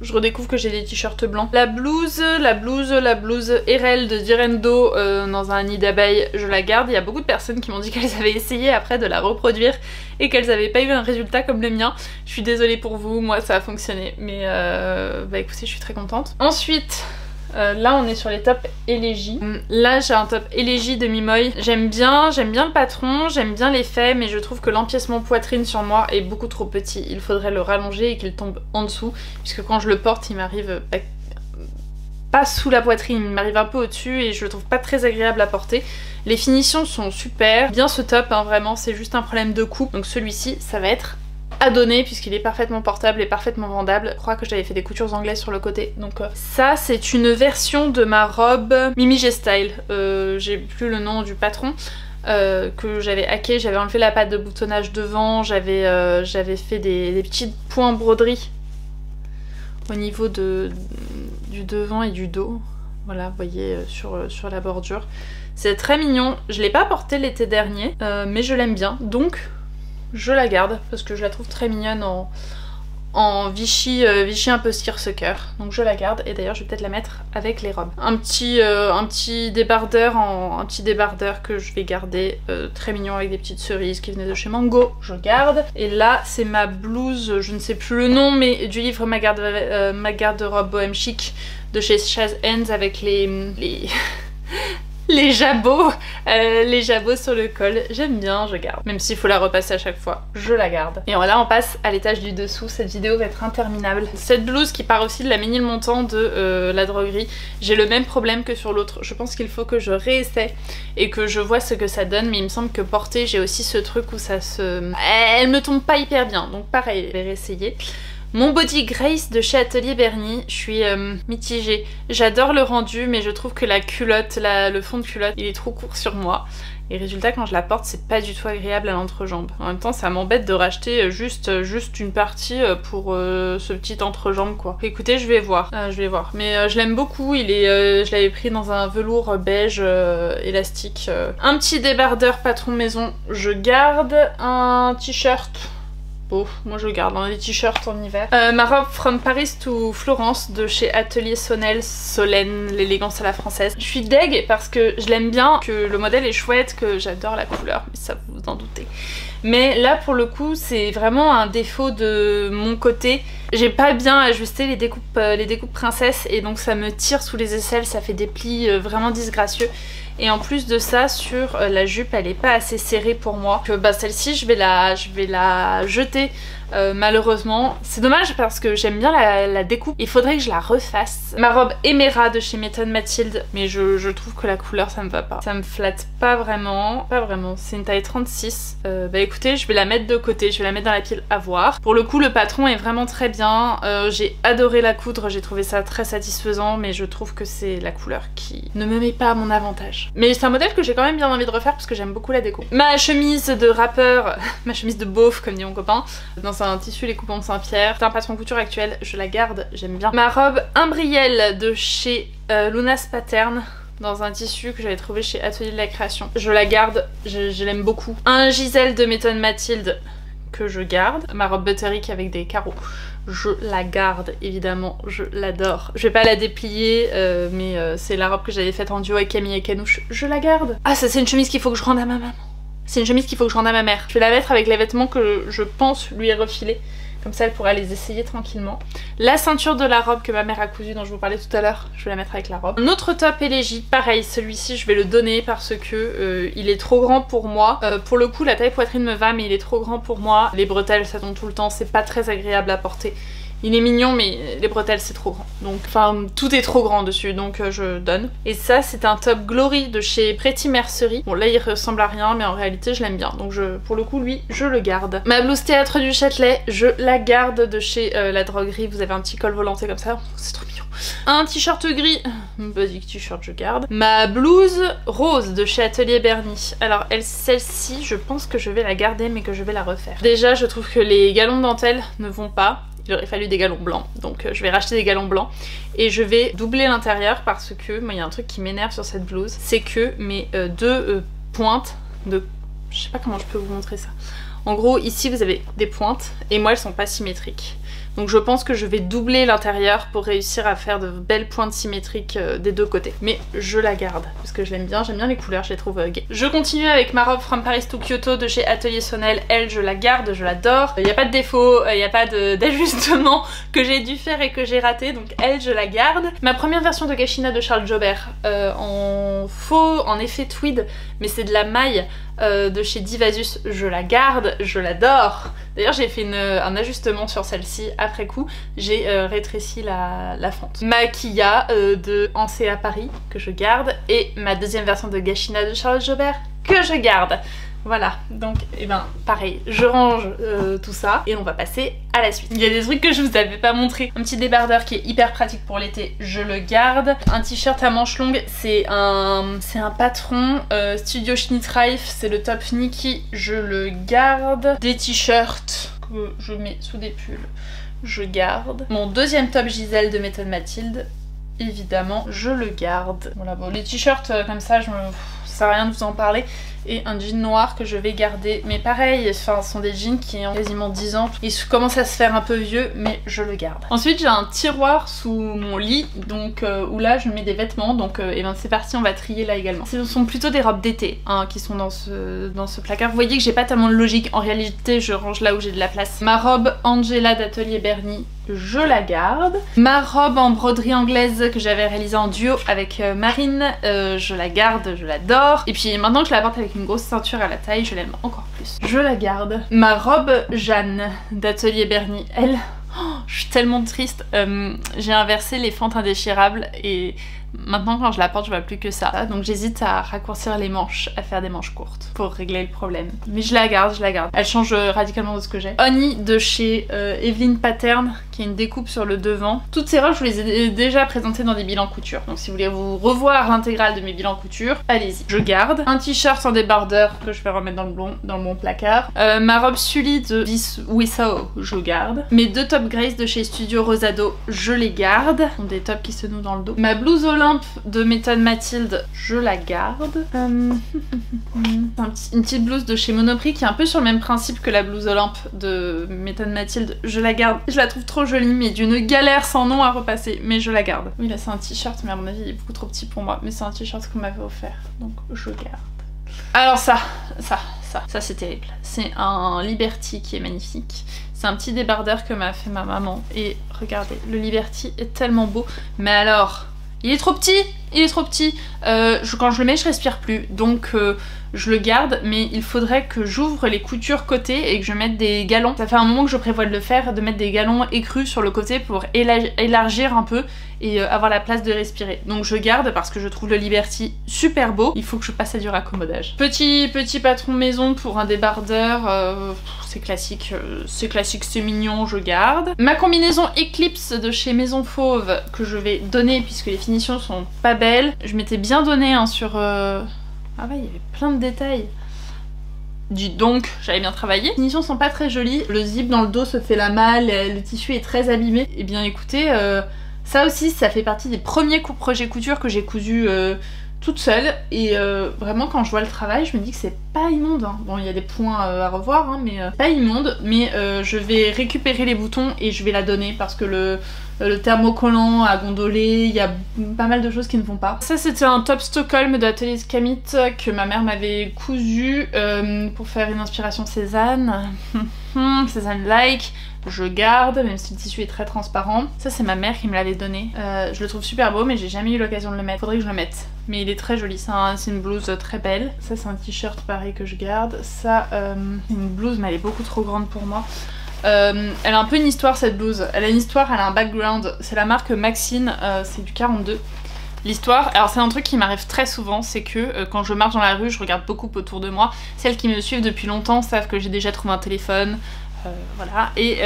Je redécouvre que j'ai des t-shirts blancs. La blouse RL de Direndo dans un nid d'abeille, je la garde. Il y a beaucoup de personnes qui m'ont dit qu'elles avaient essayé après de la reproduire et qu'elles n'avaient pas eu un résultat comme le mien. Je suis désolée pour vous, moi ça a fonctionné. Mais bah écoutez, je suis très contente. Ensuite... là on est sur les tops Élégie. Là j'ai un top Élégie de Mimoy. J'aime bien le patron, j'aime bien l'effet, mais je trouve que l'empiècement poitrine sur moi est beaucoup trop petit. Il faudrait le rallonger et qu'il tombe en dessous, puisque quand je le porte il m'arrive pas sous la poitrine, il m'arrive un peu au-dessus et je le trouve pas très agréable à porter. Les finitions sont super, bien ce top hein, vraiment, c'est juste un problème de coupe. Donc celui-ci ça va être à donner puisqu'il est parfaitement portable et parfaitement vendable. Je crois que j'avais fait des coutures anglaises sur le côté. Donc ça c'est une version de ma robe Mimi G Style. J'ai plus le nom du patron. Que j'avais hacké, j'avais enlevé la patte de boutonnage devant, j'avais fait des petits points broderie au niveau du devant et du dos. Voilà, vous voyez sur la bordure. C'est très mignon. Je l'ai pas porté l'été dernier, mais je l'aime bien. Donc je la garde parce que je la trouve très mignonne en Vichy un peu seersucker. Donc je la garde et d'ailleurs je vais peut-être la mettre avec les robes. Un petit débardeur que je vais garder, très mignon avec des petites cerises qui venaient de chez Mango. Je garde. Et là c'est ma blouse, je ne sais plus le nom, mais du livre ma garde-robe bohème chic de chez Chaz Hands avec les les jabots sur le col. J'aime bien, je garde. Même s'il faut la repasser à chaque fois, je la garde. Et là on passe à l'étage du dessous. Cette vidéo va être interminable. Cette blouse qui part aussi de la Ménilmontant de la droguerie. J'ai le même problème que sur l'autre. Je pense qu'il faut que je réessaie et que je vois ce que ça donne. Mais il me semble que porter, j'ai aussi ce truc où ça se... Elle me tombe pas hyper bien. Donc pareil, je vais réessayer. Mon body Grace de chez Atelier Berny, je suis mitigée. J'adore le rendu mais je trouve que la culotte, le fond de culotte, il est trop court sur moi. Et résultat quand je la porte c'est pas du tout agréable à l'entrejambe. En même temps ça m'embête de racheter juste une partie pour ce petit entrejambe quoi. Écoutez je vais voir. Mais je l'aime beaucoup, je l'avais pris dans un velours beige élastique. Un petit débardeur patron maison, je garde. Un t-shirt. Oh, moi je garde dans les t-shirts en hiver. Ma robe From Paris to Florence de chez Atelier Solène, l'élégance à la française. Je suis deg parce que je l'aime bien, que le modèle est chouette, que j'adore la couleur, mais ça vous en doutez. Mais là pour le coup c'est vraiment un défaut de mon côté. J'ai pas bien ajusté les découpes princesse et donc ça me tire sous les aisselles, ça fait des plis vraiment disgracieux. Et en plus de ça, sur la jupe, elle est pas assez serrée pour moi. Bah, celle-ci, je vais la jeter malheureusement. C'est dommage parce que j'aime bien la découpe. Il faudrait que je la refasse. Ma robe Emera de chez Méthode Mathilde, mais je trouve que la couleur, ça me va pas. Ça me flatte pas vraiment. Pas vraiment. C'est une taille 36. Bah écoutez, je vais la mettre de côté. Je vais la mettre dans la pile à voir. Pour le coup, le patron est vraiment très bien. J'ai adoré la coudre. J'ai trouvé ça très satisfaisant, mais je trouve que c'est la couleur qui ne me met pas à mon avantage. Mais c'est un modèle que j'ai quand même bien envie de refaire parce que j'aime beaucoup la déco. Ma chemise de rappeur, ma chemise de beauf comme dit mon copain, dans un tissu les coupons de Saint-Pierre. C'est un patron couture actuel, je la garde, j'aime bien. Ma robe Imbrielle de chez Luna's Pattern, dans un tissu que j'avais trouvé chez Atelier de la Création. Je la garde, je l'aime beaucoup. Un Gisèle de Méthode Mathilde que je garde. Ma robe Butterick avec des carreaux. Je la garde évidemment, je l'adore. Je vais pas la déplier mais c'est la robe que j'avais faite en duo avec Camille et Canouche. Je la garde. Ah ça c'est une chemise qu'il faut que je rende à ma maman. C'est une chemise qu'il faut que je rende à ma mère. Je vais la mettre avec les vêtements que je pense lui refiler. Comme ça elle pourra les essayer tranquillement. La ceinture de la robe que ma mère a cousue dont je vous parlais tout à l'heure, je vais la mettre avec la robe. Un autre top Élégie, pareil, celui-ci je vais le donner parce que il est trop grand pour moi. Pour le coup la taille poitrine me va mais il est trop grand pour moi. Les bretelles ça tombe tout le temps, c'est pas très agréable à porter. Il est mignon mais les bretelles c'est trop grand. Donc enfin tout est trop grand dessus donc je donne. Et ça c'est un top Glory de chez Pretty Mercery. Bon là il ressemble à rien mais en réalité je l'aime bien. Donc pour le coup lui je le garde. Ma blouse Théâtre du Châtelet je la garde de chez La Droguerie. Vous avez un petit col volanté comme ça. C'est trop mignon. Un t-shirt gris. Basic t-shirt je garde. Ma blouse rose de chez Atelier Bernie. Alors celle-ci je pense que je vais la garder mais que je vais la refaire. Déjà je trouve que les galons de dentelle ne vont pas. Il aurait fallu des galons blancs, donc je vais racheter des galons blancs et je vais doubler l'intérieur parce que moi il y a un truc qui m'énerve sur cette blouse, c'est que mes deux pointes de... je sais pas comment je peux vous montrer ça. En gros ici vous avez des pointes et moi elles sont pas symétriques. Donc je pense que je vais doubler l'intérieur pour réussir à faire de belles pointes symétriques des deux côtés. Mais je la garde parce que je l'aime bien, j'aime bien les couleurs, je les trouve gays. Je continue avec ma robe From Paris to Kyoto de chez Atelier Sonnel. Elle, je la garde, je l'adore. Il n'y a pas de défaut, il n'y a pas d'ajustement que j'ai dû faire et que j'ai raté. Donc elle, je la garde. Ma première version de Gashina de Charles Jobert en faux, en effet tweed, mais c'est de la maille de chez Divasus, je la garde, je l'adore. D'ailleurs j'ai fait un ajustement sur celle-ci après coup, j'ai rétréci la fente. Ma Kia de Ansée à Paris que je garde et ma deuxième version de Gashina de Charles Jobert que je garde. Voilà, donc et ben pareil, je range tout ça et on va passer à la suite. Il y a des trucs que je vous avais pas montré. Un petit débardeur qui est hyper pratique pour l'été, je le garde. Un t-shirt à manches longues, c'est un patron Studio Schnittreif, c'est le top Nikki, je le garde. Des t-shirts que je mets sous des pulls, je garde. Mon deuxième top Gisèle de Méthode Mathilde, évidemment, je le garde. Voilà, bon les t-shirts comme ça, ça sert à rien de vous en parler. Et un jean noir que je vais garder, mais pareil, enfin, ce sont des jeans qui ont quasiment 10 ans, ils commencent à se faire un peu vieux, mais je le garde. Ensuite j'ai un tiroir sous mon lit, donc où là je mets des vêtements, donc et ben c'est parti, on va trier là également. Ce sont plutôt des robes d'été hein, qui sont dans ce placard. Vous voyez que j'ai pas tellement de logique, en réalité je range là où j'ai de la place. Ma robe Angela d'Atelier Bernie, je la garde. Ma robe en broderie anglaise que j'avais réalisée en duo avec Marine, je la garde, je l'adore. Et puis maintenant que je la porte avec une grosse ceinture à la taille, je l'aime encore plus. Je la garde. Ma robe Jeanne d'Atelier Bernie, elle... Oh, je suis tellement triste. J'ai inversé les fentes indéchirables et maintenant quand je la porte je vois plus que ça. Donc j'hésite à raccourcir les manches, à faire des manches courtes pour régler le problème. Mais je la garde, je la garde. Elle change radicalement de ce que j'ai. Honey de chez Evelyne Pattern qui est une découpe sur le devant. Toutes ces robes je vous les ai déjà présentées dans des bilans couture. Donc si vous voulez vous revoir l'intégrale de mes bilans couture, allez-y. Je garde. Un t-shirt en débardeur que je vais remettre dans le bon placard. Ma robe Sully de This Whistle, je garde. Mes deux tops Grace de chez Studio Rosado, je les garde. Ce sont des tops qui se nouent dans le dos. Ma blouse Olympe de Méthode Mathilde, je la garde. Une petite blouse de chez Monoprix qui est un peu sur le même principe que la blouse Olympe de Méthode Mathilde, je la garde. Je la trouve trop jolie mais d'une galère sans nom à repasser, mais je la garde. Oui là c'est un t-shirt mais à mon avis il est beaucoup trop petit pour moi, mais c'est un t-shirt qu'on m'avait offert, donc je garde. Alors ça c'est terrible. C'est un Liberty qui est magnifique. C'est un petit débardeur que m'a fait ma maman. Et regardez, le Liberty est tellement beau. Mais alors, il est trop petit. Il est trop petit. Quand je le mets, je respire plus. Donc je le garde. Mais il faudrait que j'ouvre les coutures côté et que je mette des galons. Ça fait un moment que je prévois de le faire, de mettre des galons écrus sur le côté pour élargir un peu et avoir la place de respirer. Donc je garde parce que je trouve le Liberty super beau. Il faut que je passe à du raccommodage. Petit patron maison pour un débardeur. C'est classique, c'est mignon, je garde. Ma combinaison Eclipse de chez Maison Fauve que je vais donner puisque les finitions sont pas belles. Je m'étais bien donné hein, sur... Ah ouais, il y avait plein de détails. Dis donc, j'avais bien travaillé. Les finitions sont pas très jolies. Le zip dans le dos se fait la malle, le tissu est très abîmé. Et bien écoutez, ça aussi, ça fait partie des premiers projets couture que j'ai cousu toute seule. Et vraiment, quand je vois le travail, je me dis que c'est pas immonde. Hein. Bon, il y a des points à revoir, hein, mais pas immonde. Mais je vais récupérer les boutons et je vais la donner parce que le thermocollant a gondolé, il y a pas mal de choses qui ne vont pas. Ça c'était un top Stockholm de Atelier Skamit que ma mère m'avait cousu pour faire une inspiration Cézanne. Cézanne-like. Je garde, même si le tissu est très transparent. Ça c'est ma mère qui me l'avait donné. Je le trouve super beau mais j'ai jamais eu l'occasion de le mettre. Faudrait que je le mette. Mais il est très joli, c'est une blouse très belle. Ça c'est un t-shirt pareil que je garde. Ça c'est une blouse mais elle est beaucoup trop grande pour moi. Elle a un peu une histoire cette blouse, elle a une histoire, elle a un background, c'est la marque Maxine, c'est du 42. L'histoire, alors c'est un truc qui m'arrive très souvent, c'est que quand je marche dans la rue, je regarde beaucoup autour de moi. Celles qui me suivent depuis longtemps savent que j'ai déjà trouvé un téléphone, voilà. Et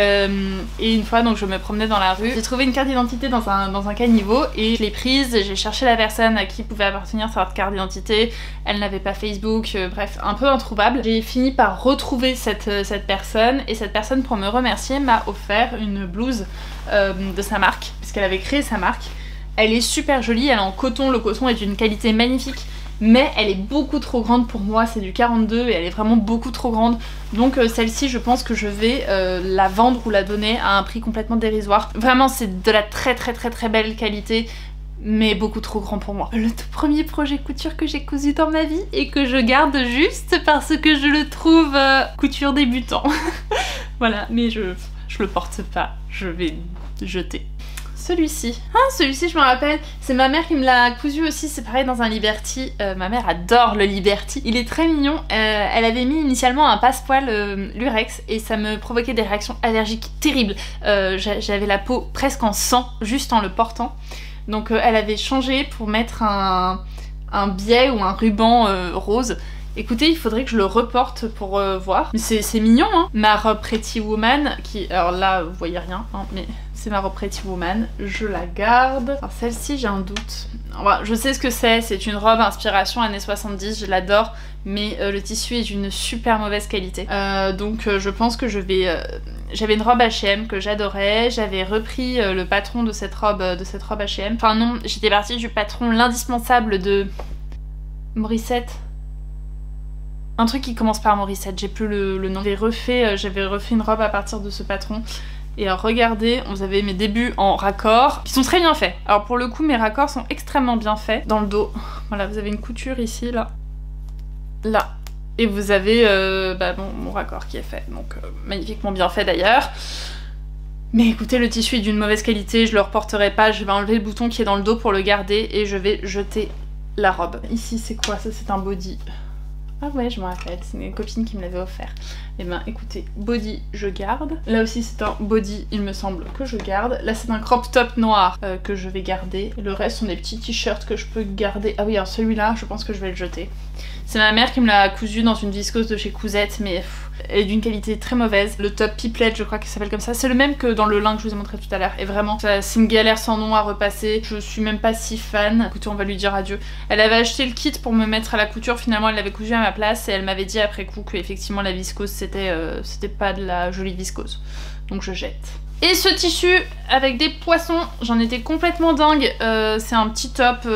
une fois, donc je me promenais dans la rue, j'ai trouvé une carte d'identité dans un caniveau et je l'ai prise, j'ai cherché la personne à qui pouvait appartenir cette carte d'identité, elle n'avait pas Facebook, bref, un peu introuvable. J'ai fini par retrouver cette personne et cette personne, pour me remercier, m'a offert une blouse de sa marque, puisqu'elle avait créé sa marque. Elle est super jolie, elle est en coton, le coton est d'une qualité magnifique, mais elle est beaucoup trop grande pour moi, c'est du 42 et elle est vraiment beaucoup trop grande. Donc celle-ci, je pense que je vais la vendre ou la donner à un prix complètement dérisoire. Vraiment, c'est de la très belle qualité, mais beaucoup trop grand pour moi. Le tout premier projet couture que j'ai cousu dans ma vie et que je garde juste parce que je le trouve couture débutant. Voilà, mais je le porte pas, je vais jeter. Celui-ci. Ah, celui-ci, je me rappelle, c'est ma mère qui me l'a cousu aussi, c'est pareil dans un Liberty. Ma mère adore le Liberty. Il est très mignon. Elle avait mis initialement un passepoil lurex et ça me provoquait des réactions allergiques terribles. J'avais la peau presque en sang juste en le portant. Donc elle avait changé pour mettre un biais ou un ruban rose. Écoutez, il faudrait que je le reporte pour voir. Mais c'est mignon, hein. Ma robe Pretty Woman, qui... Alors là, vous voyez rien, hein, mais c'est ma robe Pretty Woman. Je la garde. Alors celle-ci, j'ai un doute. Enfin, je sais ce que c'est une robe inspiration années 70, je l'adore. Mais le tissu est d'une super mauvaise qualité. Donc je pense que je vais... J'avais une robe H&M que j'adorais. J'avais repris le patron de cette robe H&M. Enfin non, j'étais partie du patron, l'indispensable de... Morissette. Un truc qui commence par Morissette, j'ai plus le nom. J'avais refait une robe à partir de ce patron. Et alors regardez, vous avez mes débuts en raccord, qui sont très bien faits. Alors pour le coup, mes raccords sont extrêmement bien faits. Dans le dos, voilà, vous avez une couture ici, là. Là. Et vous avez mon raccord qui est fait. Donc magnifiquement bien fait d'ailleurs. Mais écoutez, le tissu est d'une mauvaise qualité, je le reporterai pas. Je vais enlever le bouton qui est dans le dos pour le garder et je vais jeter la robe. Ici, c'est quoi? Ça, c'est un body. Ah ouais, je me rappelle, c'est une copine qui me l'avait offert. Et ben écoutez, body, je garde. Là aussi c'est un body, il me semble, que je garde. Là c'est un crop top noir que je vais garder. Le reste sont des petits t-shirts que je peux garder. Ah oui, alors celui-là, je pense que je vais le jeter. C'est ma mère qui me l'a cousu dans une viscose de chez Cousette, mais elle est d'une qualité très mauvaise. Le top Piplet, je crois qu'il s'appelle comme ça. C'est le même que dans le lin que je vous ai montré tout à l'heure. Et vraiment, c'est une galère sans nom à repasser. Je suis même pas si fan. Écoutez, on va lui dire adieu. Elle avait acheté le kit pour me mettre à la couture. Finalement, elle l'avait cousu à ma place et elle m'avait dit après coup que effectivement la viscose, c'était pas de la jolie viscose. Donc je jette. Et ce tissu avec des poissons, j'en étais complètement dingue. C'est un petit top,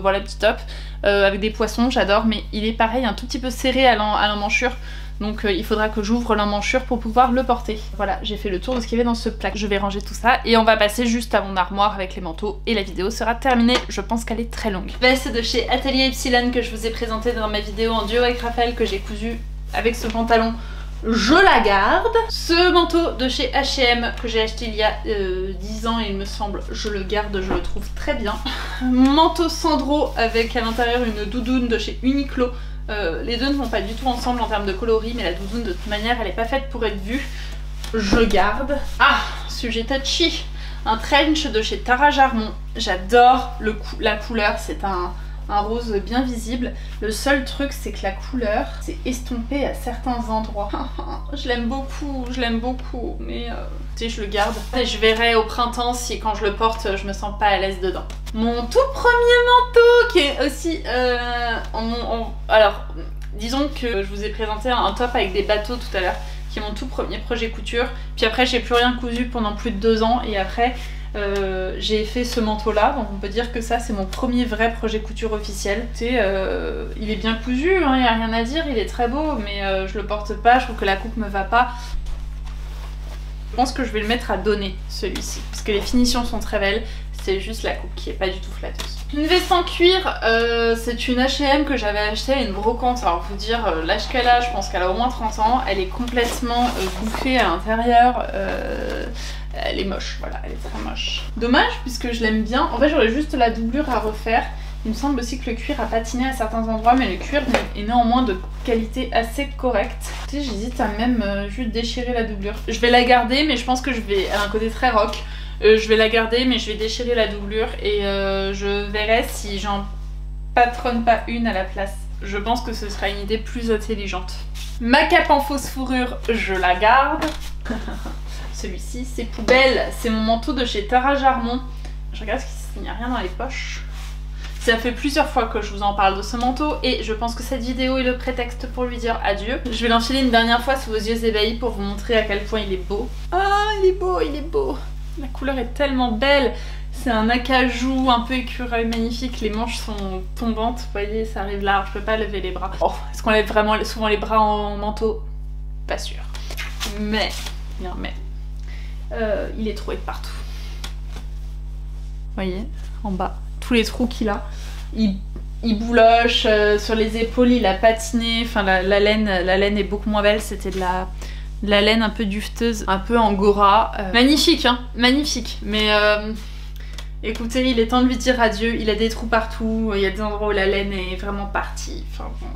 voilà, petit top. Avec des poissons, j'adore, mais il est pareil, un tout petit peu serré à l'emmanchure. Donc il faudra que j'ouvre l'emmanchure pour pouvoir le porter. Voilà, j'ai fait le tour de ce qu'il y avait dans ce plaque. Je vais ranger tout ça et on va passer juste à mon armoire avec les manteaux et la vidéo sera terminée. Je pense qu'elle est très longue. Veste de chez Atelier Epsilon que je vous ai présentée dans ma vidéo en duo avec Raphaël, que j'ai cousu avec ce pantalon. Je la garde. Ce manteau de chez H&M que j'ai acheté il y a 10 ans il me semble, je le garde, je le trouve très bien. Manteau Sandro avec à l'intérieur une doudoune de chez Uniqlo. Les deux ne vont pas du tout ensemble en termes de coloris, mais la doudoune de toute manière elle est pas faite pour être vue. Je garde. Ah, sujet touchy. Un trench de chez Tara Jarmon. J'adore la couleur, c'est un rose bien visible. Le seul truc c'est que la couleur c'est estompé à certains endroits. Je l'aime beaucoup, mais tu sais, je le garde. Et je verrai au printemps si quand je le porte je me sens pas à l'aise dedans. Mon tout premier manteau qui est aussi alors disons que je vous ai présenté un top avec des bateaux tout à l'heure, qui est mon tout premier projet couture. Puis après j'ai plus rien cousu pendant plus de 2 ans et après j'ai fait ce manteau là, donc on peut dire que ça c'est mon premier vrai projet couture officiel. Tu sais, il est bien cousu, hein, y a rien à dire, il est très beau, mais je le porte pas, je trouve que la coupe me va pas. Je pense que je vais le mettre à donner celui-ci, parce que les finitions sont très belles, c'est juste la coupe qui est pas du tout flatteuse. Une veste en cuir, c'est une H&M que j'avais achetée à une brocante. Alors vous dire l'âge qu'elle a, je pense qu'elle a au moins 30 ans, elle est complètement bouffée à l'intérieur. Elle est moche, voilà, elle est très moche. Dommage puisque je l'aime bien. En fait j'aurais juste la doublure à refaire Il me semble aussi que le cuir a patiné à certains endroits, mais le cuir est néanmoins de qualité assez correcte. Tu sais, j'hésite à même juste déchirer la doublure. Je vais la garder, mais je pense que je vais... Elle a un côté très rock. Je vais la garder, mais je vais déchirer la doublure et je verrai si j'en patronne pas une à la place. Je pense que ce sera une idée plus intelligente. Ma cape en fausse fourrure, je la garde. Celui-ci, c'est poubelle. C'est mon manteau de chez Tara Jarmon. Je regarde s'il n'y a rien dans les poches. Ça fait plusieurs fois que je vous en parle de ce manteau et je pense que cette vidéo est le prétexte pour lui dire adieu. Je vais l'enfiler une dernière fois sous vos yeux ébahis pour vous montrer à quel point il est beau. Ah, il est beau, il est beau. La couleur est tellement belle. C'est un acajou un peu écureuil magnifique. Les manches sont tombantes. Vous voyez, ça arrive là. Je peux pas lever les bras. Oh, est-ce qu'on lève vraiment souvent les bras en manteau? Pas sûr. Mais, non mais, il est troué de partout. Vous voyez, en bas. Tous les trous qu'il a, il bouloche, sur les épaules il a patiné, enfin la laine est beaucoup moins belle, c'était de la laine un peu dufteuse, un peu angora. Magnifique hein, magnifique, mais écoutez, il est temps de lui dire adieu, il a des trous partout, il y a des endroits où la laine est vraiment partie, enfin bon,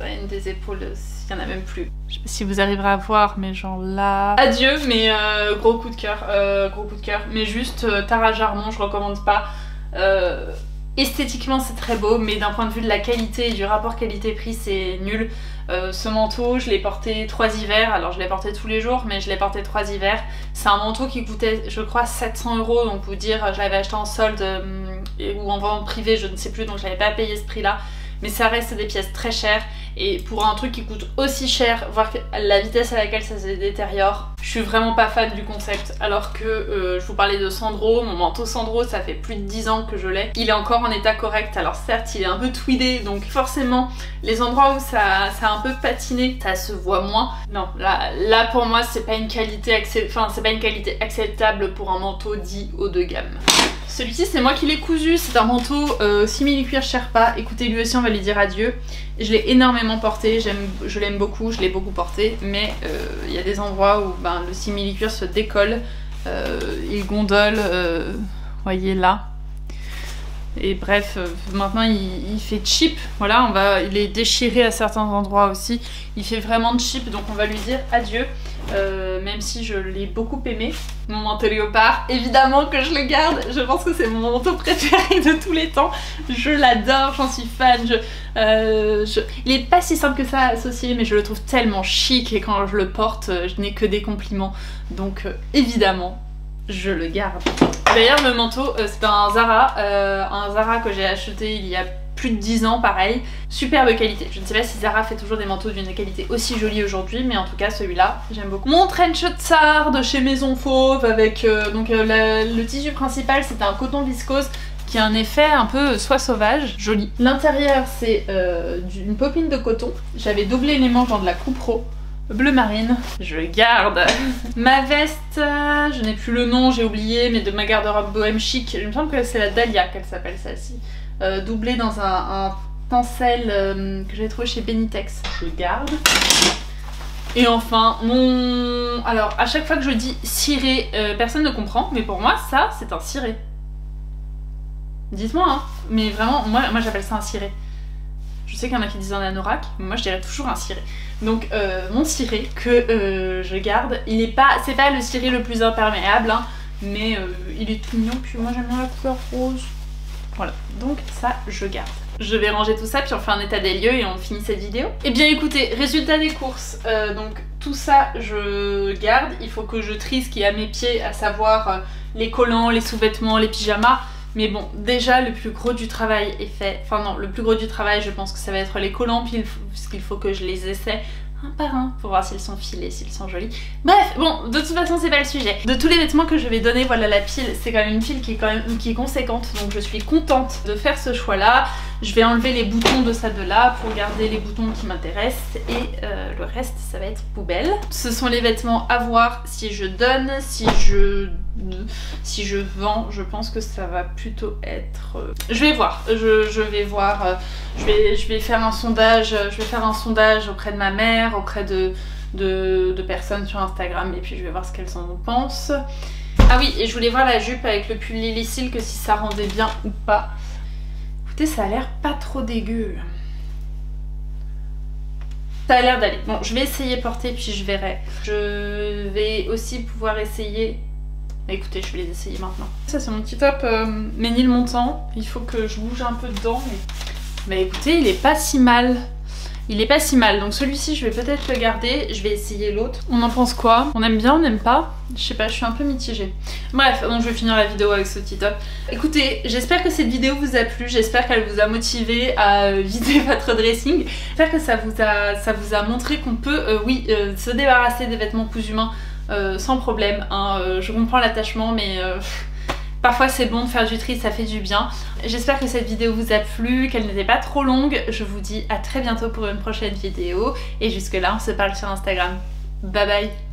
la laine des épaules, il n'y en a même plus. Je sais pas si vous arriverez à voir, mais genre là... Adieu, mais gros coup de cœur, mais juste Tara Jarmon, je recommande pas. Esthétiquement c'est très beau, mais d'un point de vue de la qualité et du rapport qualité-prix c'est nul. Ce manteau je l'ai porté 3 hivers, alors je l'ai porté tous les jours mais je l'ai porté 3 hivers. C'est un manteau qui coûtait je crois 700 €, donc vous dire je l'avais acheté en solde ou en vente privée, je ne sais plus, donc je n'avais pas payé ce prix là. Mais ça reste des pièces très chères et pour un truc qui coûte aussi cher, voir la vitesse à laquelle ça se détériore, je suis vraiment pas fan du concept. Alors que je vous parlais de Sandro, mon manteau Sandro ça fait plus de 10 ans que je l'ai. Il est encore en état correct, alors certes il est un peu tweedé donc forcément les endroits où ça a un peu patiné, ça se voit moins. Non, là pour moi c'est pas une qualité acceptable pour un manteau dit haut de gamme. Celui-ci c'est moi qui l'ai cousu, c'est un manteau simili-cuir Sherpa. Écoutez, lui aussi on va lui dire adieu. Je l'ai énormément porté, je l'aime beaucoup, je l'ai beaucoup porté, mais il y a des endroits où ben, le simili-cuir se décolle, il gondole, voyez là. Et bref, maintenant il fait cheap, voilà, il est déchiré à certains endroits aussi, il fait vraiment cheap, donc on va lui dire adieu. Même si je l'ai beaucoup aimé, mon manteau léopard, évidemment que je le garde, je pense que c'est mon manteau préféré de tous les temps, je l'adore, j'en suis fan, il est pas si simple que ça à associer, mais je le trouve tellement chic et quand je le porte, je n'ai que des compliments, donc évidemment, je le garde. D'ailleurs le manteau, c'est un Zara que j'ai acheté il y a plus de 10 ans, pareil, superbe qualité. Je ne sais pas si Zara fait toujours des manteaux d'une qualité aussi jolie aujourd'hui, mais en tout cas celui-là, j'aime beaucoup. Mon trench tsar de chez Maison Fauve avec le tissu principal, c'était un coton viscose qui a un effet un peu soie sauvage, joli. L'intérieur c'est une popeline de coton. J'avais doublé les manches dans de la Coupro bleu marine, je garde. Ma veste, je n'ai plus le nom, j'ai oublié, mais de ma garde-robe bohème chic, il me semble que c'est la Dahlia qu'elle s'appelle celle-ci. Doublée dans un tencel que j'ai trouvé chez Benitex, je garde. Et enfin, alors à chaque fois que je dis ciré, personne ne comprend, mais pour moi ça c'est un ciré. Dites-moi hein, mais vraiment, moi j'appelle ça un ciré. Je sais qu'il y en a qui disent un anorak, mais moi je dirais toujours un ciré. Donc mon ciré que je garde, c'est pas le ciré le plus imperméable, hein, mais il est tout mignon, puis moi j'aime bien la couleur rose. Voilà, donc ça je garde. Je vais ranger tout ça puis on fait un état des lieux et on finit cette vidéo. Et bien écoutez, résultat des courses, donc tout ça je garde. Il faut que je trie ce qui est à mes pieds, à savoir les collants, les sous-vêtements, les pyjamas. Mais bon, déjà le plus gros du travail est fait. Enfin non, le plus gros du travail je pense que ça va être les collants, puisqu'il faut que je les essaie un par un pour voir s'ils sont filés, s'ils sont jolis. Bref, bon, de toute façon c'est pas le sujet. De tous les vêtements que je vais donner, voilà, la pile, c'est quand même une pile qui est conséquente, donc je suis contente de faire ce choix là. Je vais enlever les boutons de ça de là pour garder les boutons qui m'intéressent et le reste ça va être poubelle. Ce sont les vêtements à voir si je donne, si je vends. Je pense que ça va plutôt être... Je vais voir, je vais voir, je vais faire un sondage, auprès de ma mère, auprès de personnes sur Instagram et puis je vais voir ce qu'elles en pensent. Ah oui, et je voulais voir la jupe avec le pull Lily Silk, si ça rendait bien ou pas. Écoutez, ça a l'air pas trop dégueu. Ça a l'air d'aller. Bon, je vais essayer porter puis je verrai. Je vais aussi pouvoir essayer... Écoutez, je vais les essayer maintenant. Ça c'est mon petit top Ménil montant. Il faut que je bouge un peu dedans. Mais écoutez, il est pas si mal. Il est pas si mal. Donc celui-ci, je vais peut-être le garder. Je vais essayer l'autre. On en pense quoi? On aime bien, on n'aime pas? Je sais pas, je suis un peu mitigée. Bref, donc je vais finir la vidéo avec ce petit top. Écoutez, j'espère que cette vidéo vous a plu. J'espère qu'elle vous a motivé à vider votre dressing. J'espère que ça vous a montré qu'on peut, se débarrasser des vêtements plus humains sans problème. Hein. Je comprends l'attachement, mais... Parfois c'est bon de faire du tri, ça fait du bien. J'espère que cette vidéo vous a plu, qu'elle n'était pas trop longue. Je vous dis à très bientôt pour une prochaine vidéo. Et jusque là, on se parle sur Instagram. Bye bye!